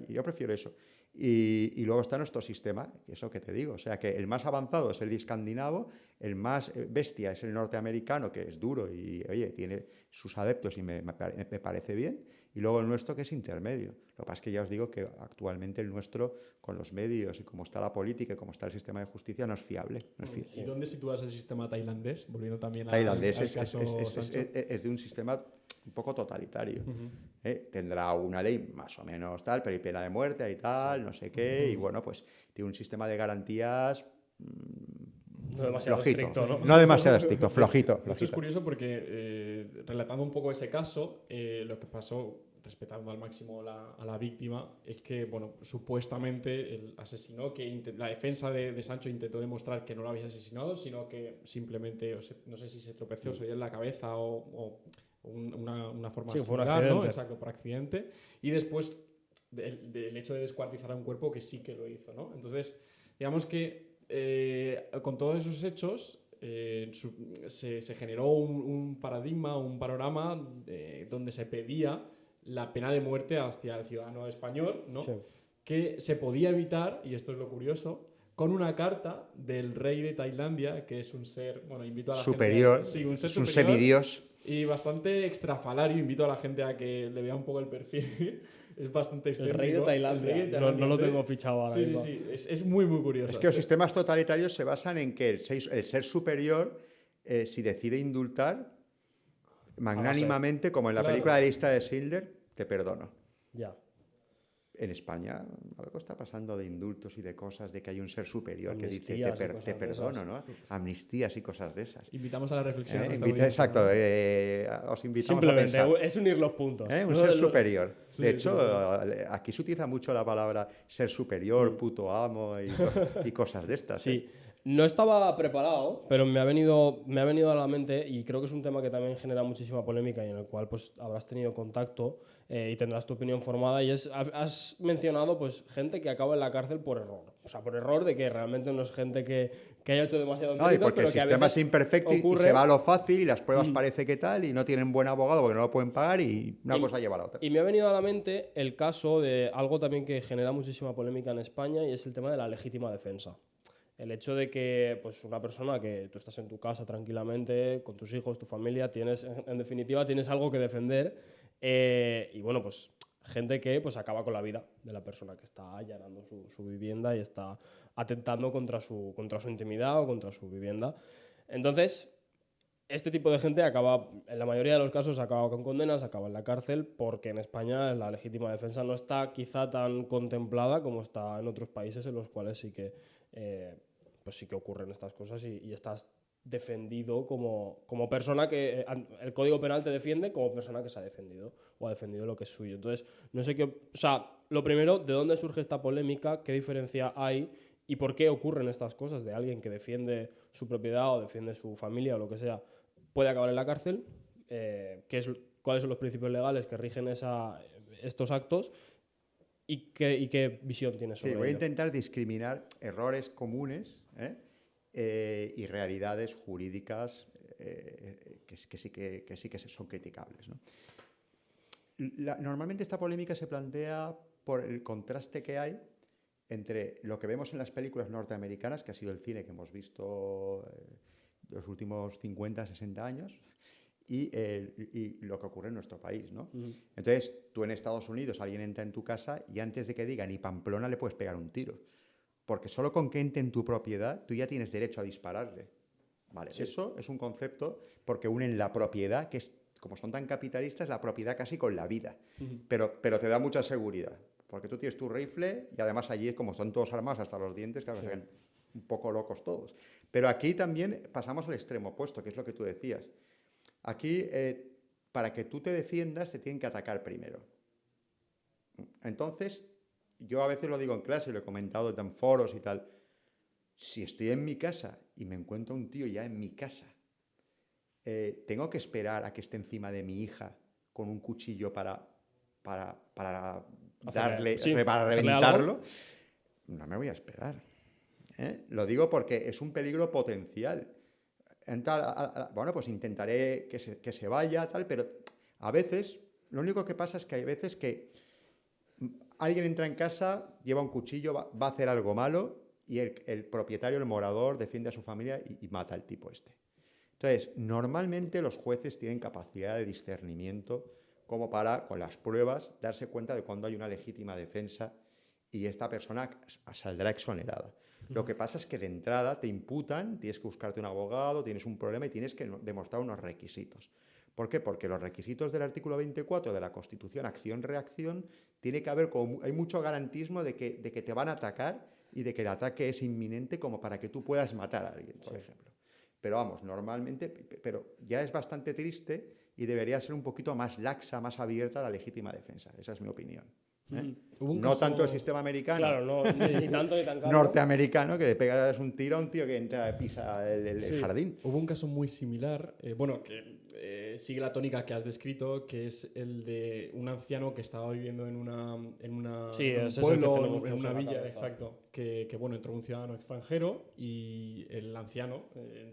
yo prefiero eso. Y luego está nuestro sistema, eso que te digo, o sea que el más avanzado es el escandinavo, el más bestia es el norteamericano, que es duro y, oye, tiene sus adeptos y me parece bien, y luego el nuestro, que es intermedio. Lo que pasa es que ya os digo que actualmente el nuestro, con los medios y cómo está la política y cómo está el sistema de justicia, no es fiable. No es fiable. ¿Y dónde sitúas el sistema tailandés? Volviendo también Tailandés al caso Sancho. es de un sistema un poco totalitario. Tendrá una ley más o menos tal, pero hay pena de muerte, hay tal, no sé qué, y bueno, pues tiene un sistema de garantías No demasiado flojito. estricto, ¿no? No demasiado estricto, flojito. De hecho, es flojito. curioso porque, relatando un poco ese caso, lo que pasó, respetando al máximo a la víctima, es que, bueno, supuestamente el asesino, la defensa de Sancho intentó demostrar que no lo había asesinado, sino que simplemente, no sé si se tropezó, se dio en la cabeza o una forma Sí, fue un similar, ¿no? accidente. Exacto, por accidente. Y después, del hecho de descuartizar a un cuerpo, que sí que lo hizo, ¿no? Entonces, digamos que con todos esos hechos se generó un paradigma, un panorama donde se pedía la pena de muerte hacia el ciudadano español, ¿no? Sí. Que se podía evitar, y esto es lo curioso, con una carta del rey de Tailandia, que es un ser, bueno, invito a la Superior, gente... Sí, un ser es un superior semidios. y bastante extrafalario. Invito a la gente a que le vea un poco el perfil. Es bastante El excéntrico. rey de Tailandia. El rey de No lo Tailandia. tengo fichado ahora Sí, sí, mismo. sí. Es muy, muy curioso. Es que los sistemas totalitarios se basan en que el ser superior, si decide indultar, magnánimamente, como en la Claro. película de Lista de Schindler, te perdono. Ya. En España algo está pasando de indultos y de cosas, de que hay un ser superior que dice Amnistías y cosas te de perdono, esas. ¿no? Amnistías y cosas de esas. Invitamos a la reflexión. a nuestra Exacto, audiencia, ¿no? os invitamos Simplemente a pensar. es unir los puntos. Un No, ser no- superior. Sí, De sí, hecho, sí. aquí se utiliza mucho la palabra ser superior, puto amo y cosas de estas. Sí, no estaba preparado, pero me ha venido a la mente, y creo que es un tema que también genera muchísima polémica y en el cual pues habrás tenido contacto y tendrás tu opinión formada, y has mencionado pues gente que acaba en la cárcel por error. O sea, por error de que realmente no es gente que haya hecho demasiados No, y delitos, porque el pero que a sistema es veces imperfecto y ocurre. se va a lo fácil y las pruebas parece que tal y no tienen buen abogado porque no lo pueden pagar y una Y- cosa lleva a la otra. Y me ha venido a la mente el caso de algo también que genera muchísima polémica en España, y es el tema de la legítima defensa. El hecho de que pues, una persona que tú estás en tu casa tranquilamente, con tus hijos, tu familia, en definitiva tienes algo que defender, y bueno, pues gente que pues acaba con la vida de la persona que está allanando su vivienda y está atentando contra su intimidad o contra su vivienda. Entonces, este tipo de gente acaba, en la mayoría de los casos, acaba con condenas, acaba en la cárcel, porque en España la legítima defensa no está quizá tan contemplada como está en otros países en los cuales pues sí que ocurren estas cosas, y estás defendido como persona que el Código Penal te defiende como persona que se ha defendido o ha defendido lo que es suyo. Entonces, no sé qué... O sea, lo primero, ¿de dónde surge esta polémica? ¿Qué diferencia hay? ¿Y por qué ocurren estas cosas de alguien que defiende su propiedad o defiende su familia o lo que sea? Puede acabar en la cárcel, cuáles son los principios legales que rigen estos actos y qué visión tiene sobre Sí, voy a ello. intentar discriminar errores comunes y realidades jurídicas que sí que son criticables, ¿no? Normalmente esta polémica se plantea por el contraste que hay entre lo que vemos en las películas norteamericanas, que ha sido el cine que hemos visto los últimos 50, 60 años, y lo que ocurre en nuestro país, ¿no? Entonces, tú en Estados Unidos, alguien entra en tu casa y antes de que diga ni Pamplona le puedes pegar un tiro. Porque solo con que entre en tu propiedad, tú ya tienes derecho a dispararle. Vale, sí. Eso es un concepto porque unen la propiedad, que es, como son tan capitalistas, la propiedad casi con la vida. Pero te da mucha seguridad. Porque tú tienes tu rifle y además allí, como son todos armados hasta los dientes, claro, se ven un poco locos todos. Pero aquí también pasamos al extremo opuesto, que es lo que tú decías. Aquí, para que tú te defiendas, te tienen que atacar primero. Entonces, yo a veces lo digo en clase, lo he comentado en foros y tal. Si estoy en mi casa y me encuentro un tío ya en mi casa, ¿tengo que esperar a que esté encima de mi hija con un cuchillo para reventarlo? No me voy a esperar. Lo digo porque es un peligro potencial. Bueno, pues intentaré que se vaya, tal, pero a veces, lo único que pasa es que hay veces que alguien entra en casa, lleva un cuchillo, va a hacer algo malo y el propietario, el morador, defiende a su familia y mata al tipo este. Entonces, normalmente los jueces tienen capacidad de discernimiento como para, con las pruebas, darse cuenta de cuando hay una legítima defensa y esta persona saldrá exonerada. Lo que pasa es que de entrada te imputan, tienes que buscarte un abogado, tienes un problema y tienes que demostrar unos requisitos. ¿Por qué? Porque los requisitos del artículo 24 de la Constitución, acción-reacción, tiene que haber, hay mucho garantismo de que te van a atacar y de que el ataque es inminente como para que tú puedas matar a alguien, por ejemplo. Pero vamos, normalmente, pero ya es bastante triste y debería ser un poquito más laxa, más abierta la legítima defensa. Esa es mi opinión. No tanto el sistema americano, claro, no, ni tanto ni tan claro, norteamericano, que le pegas un tiro a un tío que entra, pisa el jardín. Hubo un caso muy similar, que sigue la tónica que has descrito, que es el de un anciano que estaba viviendo en un pueblo, en una villa, exacto, que entró un ciudadano extranjero y el anciano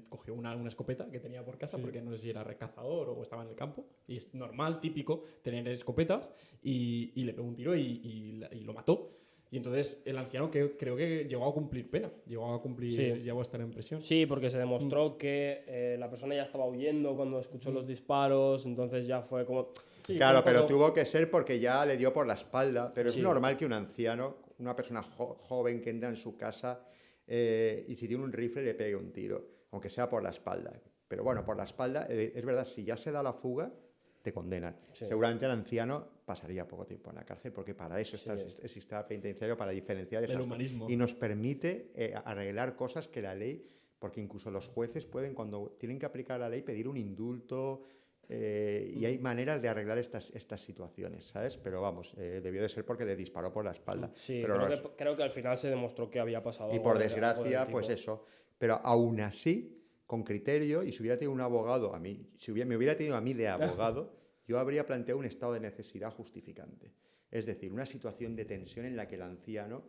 cogió una escopeta que tenía por casa, porque no sé si era recazador o estaba en el campo, y es normal, típico, tener escopetas, y le pegó un tiro y lo mató. Y entonces el anciano creo que llegó a cumplir pena, llegó a estar en prisión. Sí, porque se demostró que la persona ya estaba huyendo cuando escuchó los disparos, entonces ya fue como... Sí, claro, pero tuvo que ser porque ya le dio por la espalda, pero es normal que un anciano, una persona joven que entra en su casa y si tiene un rifle le pegue un tiro, aunque sea por la espalda. Pero bueno, por la espalda, es verdad, si ya se da la fuga, te condenan. Seguramente el anciano pasaría poco tiempo en la cárcel porque para eso está el sistema penitenciario, para diferenciar esas cosas. Y nos permite arreglar cosas que la ley, porque incluso los jueces pueden, cuando tienen que aplicar la ley, pedir un indulto y hay maneras de arreglar estas situaciones, ¿sabes? Pero vamos, debió de ser porque le disparó por la espalda. Sí, pero creo que al final se demostró que había pasado algo. Y por desgracia, pues eso. Pero aún así, con criterio, y si hubiera tenido un abogado a mí, me hubiera tenido a mí de abogado, yo habría planteado un estado de necesidad justificante. Es decir, una situación de tensión en la que el anciano,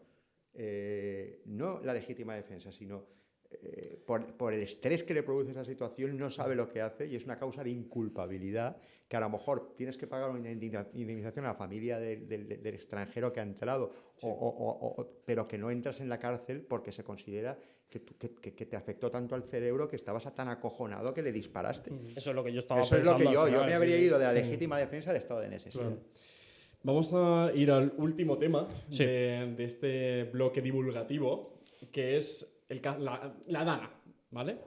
no la legítima defensa, sino por el estrés que le produce esa situación, no sabe lo que hace y es una causa de inculpabilidad que a lo mejor tienes que pagar una indemnización a la familia del extranjero que ha entrado, pero que no entras en la cárcel porque se considera que te afectó tanto al cerebro que estabas tan acojonado que le disparaste. Eso es lo que yo estaba pensando. Eso es lo que yo me habría ido de la Sí. legítima defensa al estado de necesidad. Claro. Vamos a ir al último tema de este bloque divulgativo, que es la Dana, ¿vale?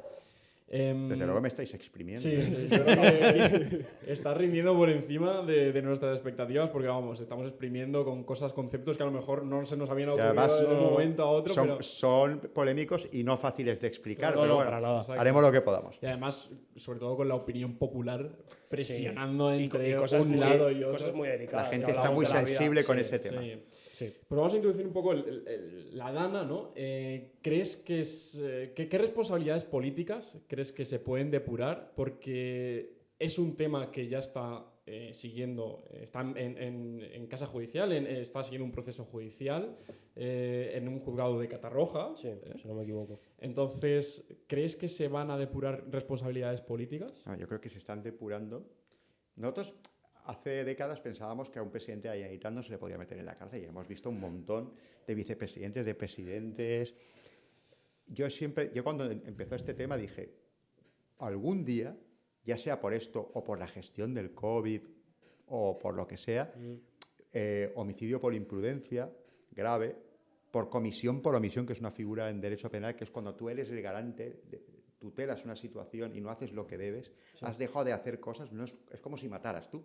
Desde luego me estáis exprimiendo. Sí, creo que está rindiendo por encima de nuestras expectativas porque, vamos, estamos exprimiendo con conceptos que a lo mejor no se nos habían ocurrido de un momento a otro. Son polémicos y no fáciles de explicar, pero bueno, para nada. Haremos lo que podamos. Y además, sobre todo con la opinión popular presionando entre cosas un lado y otro. Cosas muy delicadas. La gente está muy sensible con ese tema. Sí. Pero vamos a introducir un poco la Dana, ¿no? ¿Crees que qué responsabilidades políticas crees que se pueden depurar? Porque es un tema que ya está siguiendo, está en casa judicial, está siguiendo un proceso judicial en un juzgado de Catarroja. Sí, si no me equivoco. Entonces, ¿crees que se van a depurar responsabilidades políticas? No, yo creo que se están depurando. Nosotros, hace décadas pensábamos que a un presidente de la Generalitat no se le podía meter en la cárcel y hemos visto un montón de vicepresidentes, de presidentes. Yo cuando empezó este tema dije, algún día, ya sea por esto o por la gestión del COVID o por lo que sea, homicidio por imprudencia grave, por comisión por omisión, que es una figura en derecho penal, que es cuando tú eres el garante, tutelas una situación y no haces lo que debes, has dejado de hacer cosas, no es como si mataras tú.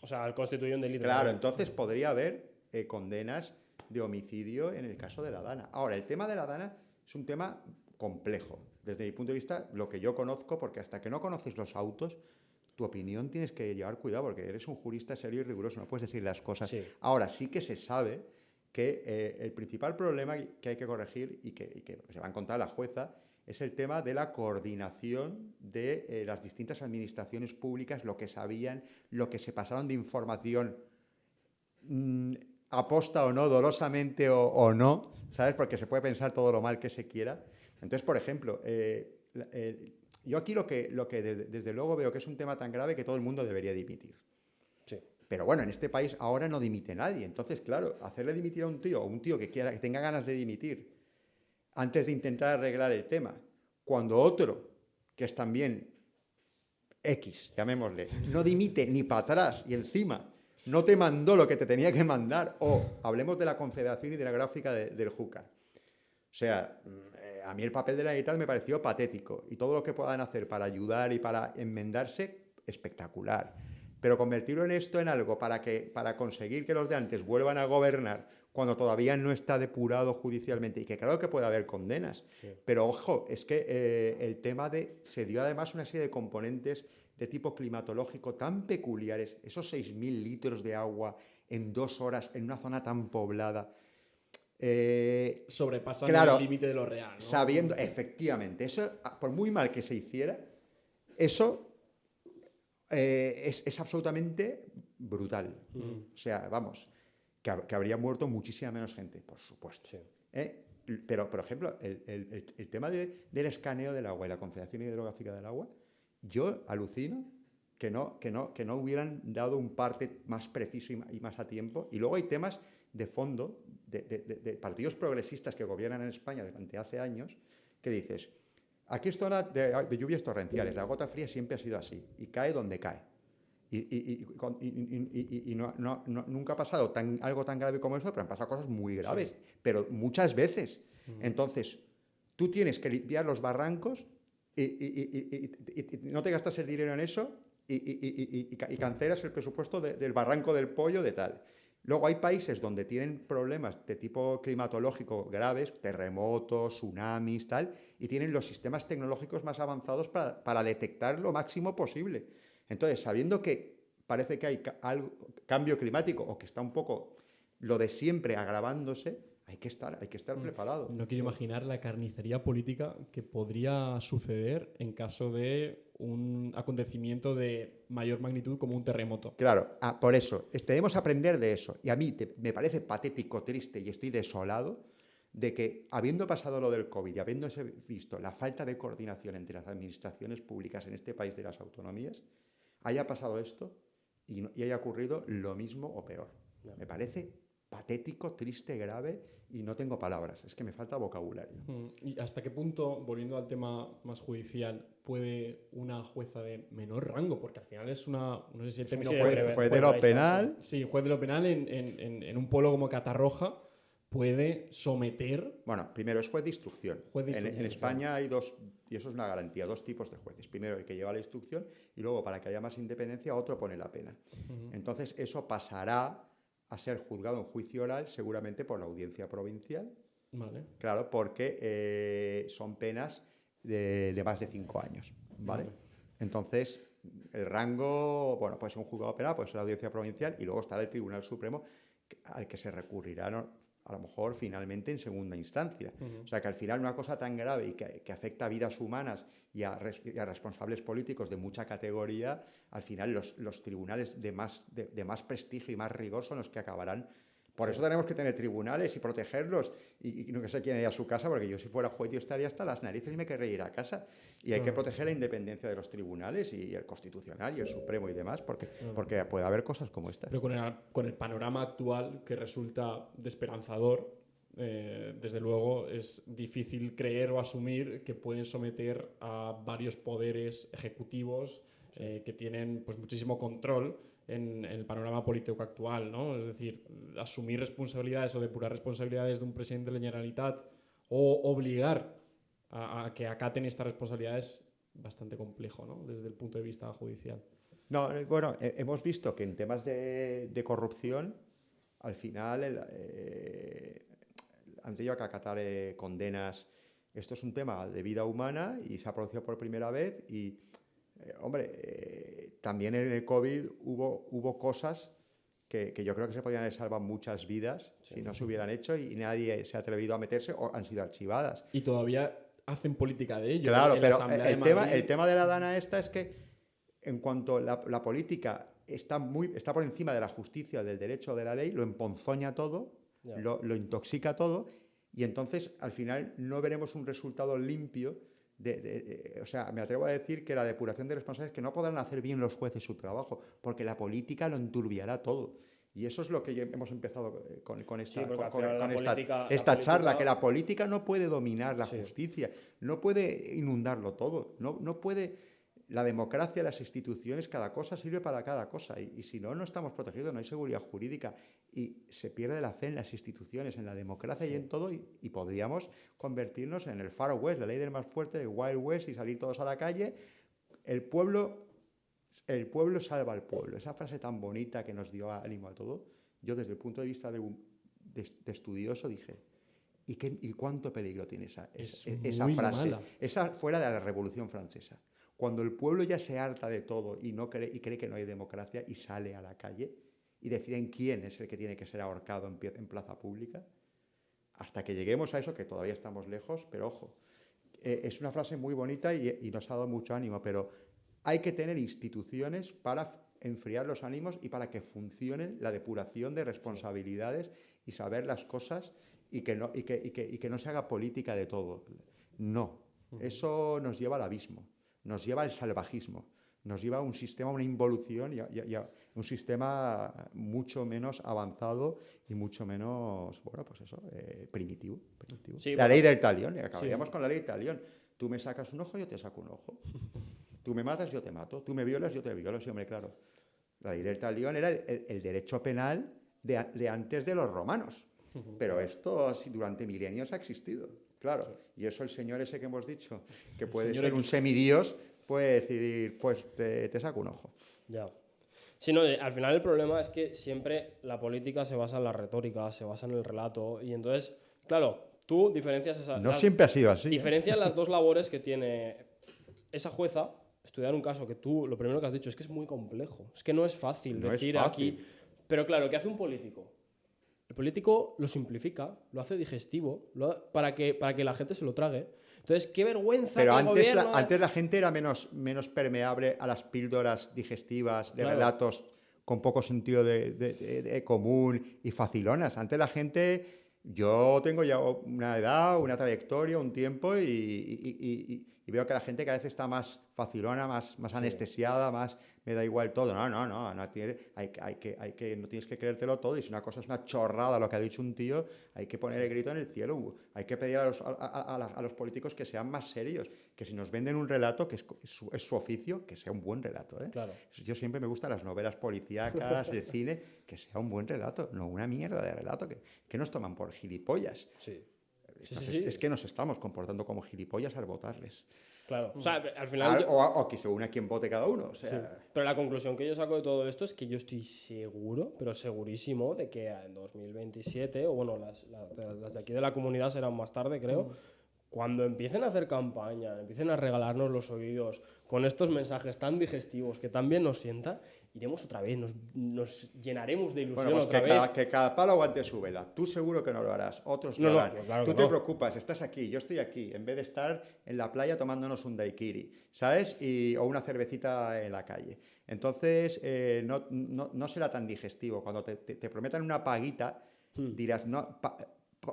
O sea, al constituir un delito. Claro, entonces podría haber condenas de homicidio en el caso de la Dana. Ahora, el tema de la Dana es un tema complejo. Desde mi punto de vista, lo que yo conozco, porque hasta que no conoces los autos, tu opinión tienes que llevar cuidado, porque eres un jurista serio y riguroso, no puedes decir las cosas. Sí. Ahora, sí que se sabe que el principal problema que hay que corregir y que se va a encontrar la jueza es el tema de la coordinación de las distintas administraciones públicas, lo que sabían, lo que se pasaron de información aposta o no, dolosamente o no, ¿sabes? Porque se puede pensar todo lo mal que se quiera. Entonces, por ejemplo, yo aquí lo que desde luego veo que es un tema tan grave que todo el mundo debería dimitir. Sí. Pero bueno, en este país ahora no dimite nadie. Entonces, claro, hacerle dimitir a un tío que tenga ganas de dimitir antes de intentar arreglar el tema, cuando otro, que es también X, llamémosle, no dimite ni para atrás y encima no te mandó lo que te tenía que mandar, o hablemos de la Confederación Hidrográfica del Júcar. O sea, a mí el papel de la Generalitat me pareció patético y todo lo que puedan hacer para ayudar y para enmendarse, espectacular. Pero convertirlo en esto en algo para conseguir que los de antes vuelvan a gobernar cuando todavía no está depurado judicialmente, y que claro que puede haber condenas, sí. Pero ojo, es que el tema se dio además una serie de componentes de tipo climatológico tan peculiares, esos 6.000 litros de agua en 2 horas en una zona tan poblada. Sobrepasan claro, el límite de lo real, ¿no? Sabiendo, efectivamente, eso, por muy mal que se hiciera, eso es absolutamente brutal. O sea, vamos, que habría muerto muchísima menos gente, por supuesto. Sí. Pero, por ejemplo, el tema del escaneo del agua y la Confederación Hidrográfica del Agua, yo alucino que no hubieran dado un parte más preciso y más a tiempo. Y luego hay temas de fondo de partidos progresistas que gobiernan en España durante hace años, que dices, aquí es zona de lluvias torrenciales, la gota fría siempre ha sido así, y cae donde cae. Y nunca ha pasado algo tan grave como eso, pero han pasado cosas muy graves, sí. Pero muchas veces. Entonces, tú tienes que limpiar los barrancos y no te gastas el dinero en eso y cancelas el presupuesto del barranco del pollo de tal. Luego hay países donde tienen problemas de tipo climatológico graves, terremotos, tsunamis, tal, y tienen los sistemas tecnológicos más avanzados para detectar lo máximo posible. Entonces, sabiendo que parece que hay cambio climático o que está un poco lo de siempre agravándose, hay que estar preparado. No quiero imaginar la carnicería política que podría suceder en caso de un acontecimiento de mayor magnitud como un terremoto. Claro, por eso, debemos aprender de eso. Y a mí me parece patético, triste y estoy desolado de que, habiendo pasado lo del COVID y habiéndose visto la falta de coordinación entre las administraciones públicas en este país de las autonomías, haya pasado esto y haya ocurrido lo mismo o peor. Me parece patético, triste, grave, y no tengo palabras, es que me falta vocabulario. ¿Y hasta qué punto, volviendo al tema más judicial, puede una jueza de menor rango, porque al final es una, no sé si el término juez de lo penal, sí, juez de lo penal en un pueblo como Catarroja puede someter... Bueno, primero es juez de instrucción. En España hay dos, y eso es una garantía, 2 tipos de jueces. Primero el que lleva la instrucción y luego, para que haya más independencia, otro pone la pena. Entonces eso pasará a ser juzgado en juicio oral seguramente por la audiencia provincial. Vale. Claro, porque son penas de más de 5 años. ¿Vale? Entonces, el rango, bueno, puede ser un juzgado penal, puede ser la audiencia provincial, y luego estará el Tribunal Supremo al que se recurrirá, ¿no?, a lo mejor finalmente en segunda instancia. O sea, que al final una cosa tan grave y que afecta a vidas humanas y a responsables políticos de mucha categoría, al final los tribunales de más prestigio y más rigor son los que acabarán Por eso tenemos que tener tribunales y protegerlos y no que se quieren ir a su casa, porque yo si fuera juez yo estaría hasta las narices y me querría ir a casa. Y hay que proteger la independencia de los tribunales y el Constitucional y el Supremo y demás, porque puede haber cosas como esta. Pero con el panorama actual, que resulta desesperanzador, desde luego es difícil creer o asumir que pueden someter a varios poderes ejecutivos que tienen pues, muchísimo control en el panorama político actual, ¿no? Es decir, asumir responsabilidades o depurar responsabilidades de un presidente de la Generalitat o obligar a que acaten estas responsabilidades es bastante complejo, ¿no? Desde el punto de vista judicial. No, bueno, hemos visto que en temas de corrupción, al final han tenido que acatar condenas. Esto es un tema de vida humana y se ha producido por primera vez y, también en el COVID hubo cosas que yo creo que se podían haber salvado muchas vidas si no se hubieran hecho y nadie se ha atrevido a meterse o han sido archivadas. Y todavía hacen política de ello. Claro, pero el tema de la Dana esta es que en cuanto la política está por encima de la justicia, del derecho, de la ley, lo emponzoña todo, lo intoxica todo y entonces al final no veremos un resultado limpio. O sea, me atrevo a decir que la depuración de responsabilidades, que no podrán hacer bien los jueces su trabajo, porque la política lo enturbiará todo. Y eso es lo que hemos empezado con esta charla, que la política no puede dominar la justicia, no puede inundarlo todo, no puede. La democracia, las instituciones, cada cosa sirve para cada cosa. Y si no estamos protegidos, no hay seguridad jurídica. Y se pierde la fe en las instituciones, en la democracia y en todo. Y podríamos convertirnos en el Far West, la ley del más fuerte, del Wild West, y salir todos a la calle. El pueblo salva al pueblo. Esa frase tan bonita que nos dio ánimo a todo. Yo, desde el punto de vista de estudioso, dije, ¿y cuánto peligro tiene esa frase? Mala. Esa fuera de la Revolución Francesa. Cuando el pueblo ya se harta de todo y cree que no hay democracia y sale a la calle y deciden quién es el que tiene que ser ahorcado en plaza pública, hasta que lleguemos a eso, que todavía estamos lejos, pero ojo, es una frase muy bonita y nos ha dado mucho ánimo, pero hay que tener instituciones para enfriar los ánimos y para que funcione la depuración de responsabilidades y saber las cosas y que no se haga política de todo. No, eso nos lleva al abismo. Nos lleva al salvajismo, nos lleva a un sistema, una involución y a un sistema mucho menos avanzado y mucho menos, primitivo. Sí, la ley del talión, acabaríamos con la ley del talión. Tú me sacas un ojo, yo te saco un ojo. Tú me matas, yo te mato. Tú me violas, yo te violo. Sí, hombre, claro. La ley del talión era el derecho penal de antes de los romanos. Pero esto durante milenios ha existido. Claro, y eso el señor ese que hemos dicho, que puede ser un semidios, puede decidir, pues te saco un ojo. Ya. Sí, no, al final el problema es que siempre la política se basa en la retórica, se basa en el relato, y entonces, claro, tú diferencias siempre ha sido así. Diferencias las dos labores que tiene esa jueza, estudiar un caso que tú, lo primero que has dicho es que es muy complejo, es que no es fácil decir aquí, pero claro, ¿qué hace un político? El político lo simplifica, lo hace digestivo, para que la gente se lo trague. Entonces, qué vergüenza. Pero antes la gente era menos permeable a las píldoras digestivas de relatos con poco sentido de común y facilonas. Antes la gente... Yo tengo ya una edad, una trayectoria, un tiempo y veo que la gente cada vez está más facilona, más anestesiada, más me da igual todo. No tienes que creértelo todo. Y si una cosa es una chorrada lo que ha dicho un tío, hay que poner el grito en el cielo. Hay que pedir a los políticos que sean más serios, que si nos venden un relato, que es su oficio, que sea un buen relato. Claro. Yo siempre me gustan las novelas policíacas, el cine, que sea un buen relato, no una mierda de relato, que nos toman por gilipollas. Sí. Es que nos estamos comportando como gilipollas al votarles. Claro, o sea, al final... O que según a quien vote cada uno. O sea... Sí. Pero la conclusión que yo saco de todo esto es que yo estoy seguro, pero segurísimo, de que en 2027, o bueno, las de aquí de la comunidad serán más tarde, creo, cuando empiecen a hacer campaña, empiecen a regalarnos los oídos con estos mensajes tan digestivos que tan bien nos sienta, iremos otra vez, nos llenaremos de ilusión otra vez. Que cada palo aguante su vela. Tú seguro que no lo harás, otros lo harán. Claro tú te preocupas, estás aquí, yo estoy aquí, en vez de estar en la playa tomándonos un daiquiri, ¿sabes? O una cervecita en la calle. Entonces, no será tan digestivo. Cuando te prometan una paguita, dirás, no,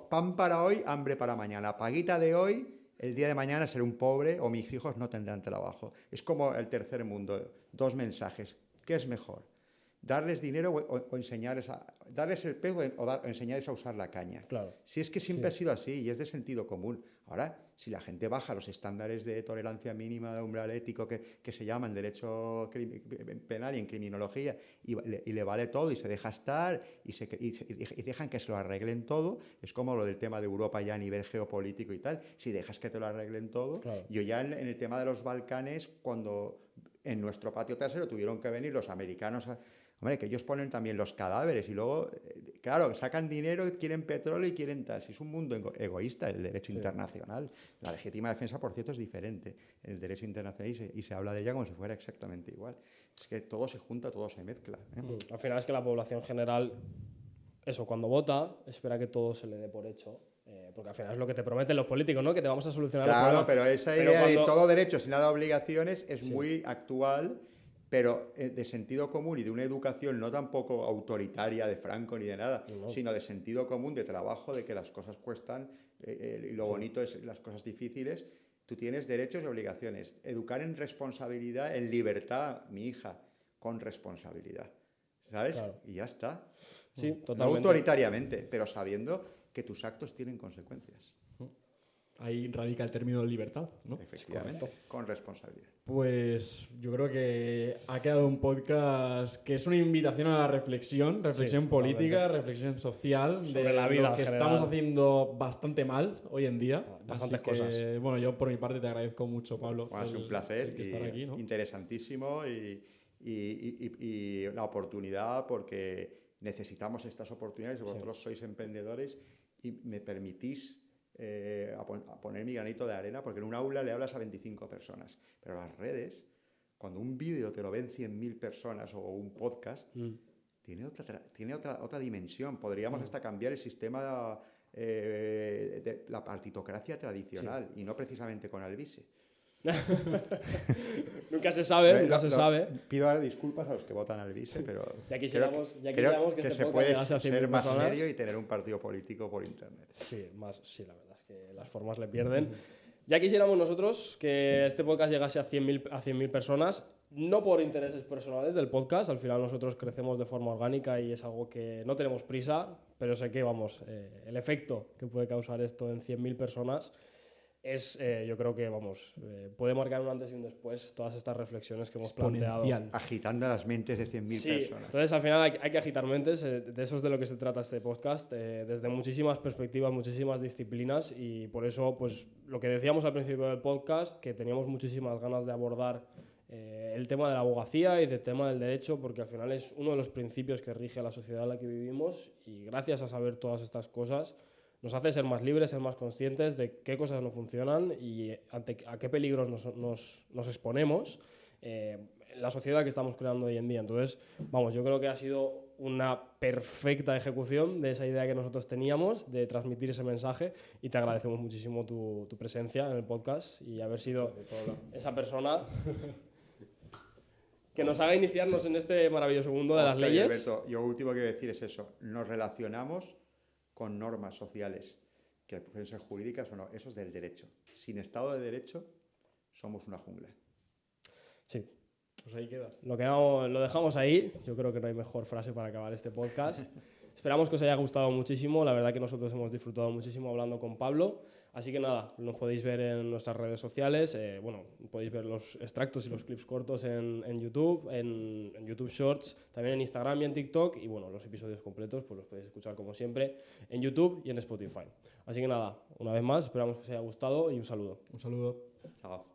pan para hoy, hambre para mañana. Paguita de hoy, el día de mañana seré un pobre o mis hijos no tendrán trabajo. Es como el tercer mundo, 2 mensajes. ¿Qué es mejor? ¿Darles dinero o enseñarles darles el pez o enseñarles a usar la caña? Claro. Si es que siempre ha sido así y es de sentido común. Ahora, si la gente baja los estándares de tolerancia mínima de umbral ético que se llama en derecho penal y en criminología y le vale todo y se deja estar y dejan que se lo arreglen todo, es como lo del tema de Europa ya a nivel geopolítico y tal. Si dejas que te lo arreglen todo, Claro. yo ya en el tema de los Balcanes, cuando en nuestro patio trasero tuvieron que venir los americanos hombre, que ellos ponen también los cadáveres y luego, claro, sacan dinero, quieren petróleo y quieren tal. Si es un mundo egoísta el derecho internacional. La legítima defensa, por cierto, es diferente. El derecho internacional y se habla de ella como si fuera exactamente igual. Es que todo se junta, todo se mezcla. Al final es que la población general, eso, cuando vota, espera que todo se le dé por hecho. Porque al final es lo que te prometen los políticos, ¿no? Que te vamos a solucionar el problema. Claro, pero esa idea de todo derecho sin nada de obligaciones es muy actual, pero de sentido común y de una educación no tampoco autoritaria de Franco ni de nada, sino de sentido común, de trabajo, de que las cosas cuestan y lo bonito es las cosas difíciles. Tú tienes derechos y obligaciones. Educar en responsabilidad, en libertad, mi hija, con responsabilidad. ¿Sabes? Claro. Y ya está. Sí, No totalmente. autoritariamente, pero sabiendo que tus actos tienen consecuencias. Ahí radica el término libertad, ¿no? Efectivamente, con responsabilidad. Pues yo creo que ha quedado un podcast que es una invitación a la reflexión política, reflexión social, sobre de la vida lo que en general. estamos haciendo bastante mal hoy en día. Bastantes Así que, cosas. Bueno, yo por mi parte te agradezco mucho, Pablo. Bueno, es un placer el estar aquí, ¿no? interesantísimo y la oportunidad porque necesitamos estas oportunidades. Vosotros sois emprendedores y me permitís a poner mi granito de arena, porque en un aula le hablas a 25 personas, pero las redes, cuando un vídeo te lo ven 100.000 personas o un podcast, tiene otra dimensión. Podríamos hasta cambiar el sistema de la partitocracia tradicional y no precisamente con Alvise. Nunca se sabe. Pido disculpas a los que votan al vice, pero Ya quisiéramos que este se podcast puede llegase a 100.000 ser más personas. serio y tener un partido político por internet. Sí, la verdad es que las formas le pierden. Ya quisiéramos nosotros que este podcast llegase a 100.000 personas, no por intereses personales del podcast, al final nosotros crecemos de forma orgánica y es algo que no tenemos prisa, pero sé que, el efecto que puede causar esto en 100.000 personas es, yo creo que, puede marcar un antes y un después todas estas reflexiones que hemos planteado. Agitando las mentes de 100.000 personas. Entonces al final hay que agitar mentes, de eso es de lo que se trata este podcast, desde muchísimas perspectivas, muchísimas disciplinas y por eso, pues, lo que decíamos al principio del podcast, que teníamos muchísimas ganas de abordar el tema de la abogacía y del tema del derecho, porque al final es uno de los principios que rige la sociedad en la que vivimos y gracias a saber todas estas cosas nos hace ser más libres, ser más conscientes de qué cosas no funcionan y a qué peligros nos exponemos en la sociedad que estamos creando hoy en día. Entonces, yo creo que ha sido una perfecta ejecución de esa idea que nosotros teníamos de transmitir ese mensaje y te agradecemos muchísimo tu presencia en el podcast y haber sido esa persona que nos haga iniciarnos en este maravilloso mundo de las leyes. Alberto, yo último que quiero decir es eso, nos relacionamos con normas sociales, que pueden ser jurídicas o no, eso es del derecho. Sin Estado de Derecho, somos una jungla. Sí. Pues ahí queda. Lo dejamos ahí. Yo creo que no hay mejor frase para acabar este podcast. Esperamos que os haya gustado muchísimo. La verdad que nosotros hemos disfrutado muchísimo hablando con Pablo. Así que nada, nos podéis ver en nuestras redes sociales. Podéis ver los extractos y los clips cortos en YouTube, en YouTube Shorts, también en Instagram y en TikTok. Y los episodios completos pues los podéis escuchar como siempre en YouTube y en Spotify. Así que nada, una vez más, esperamos que os haya gustado y un saludo. Un saludo. Chao.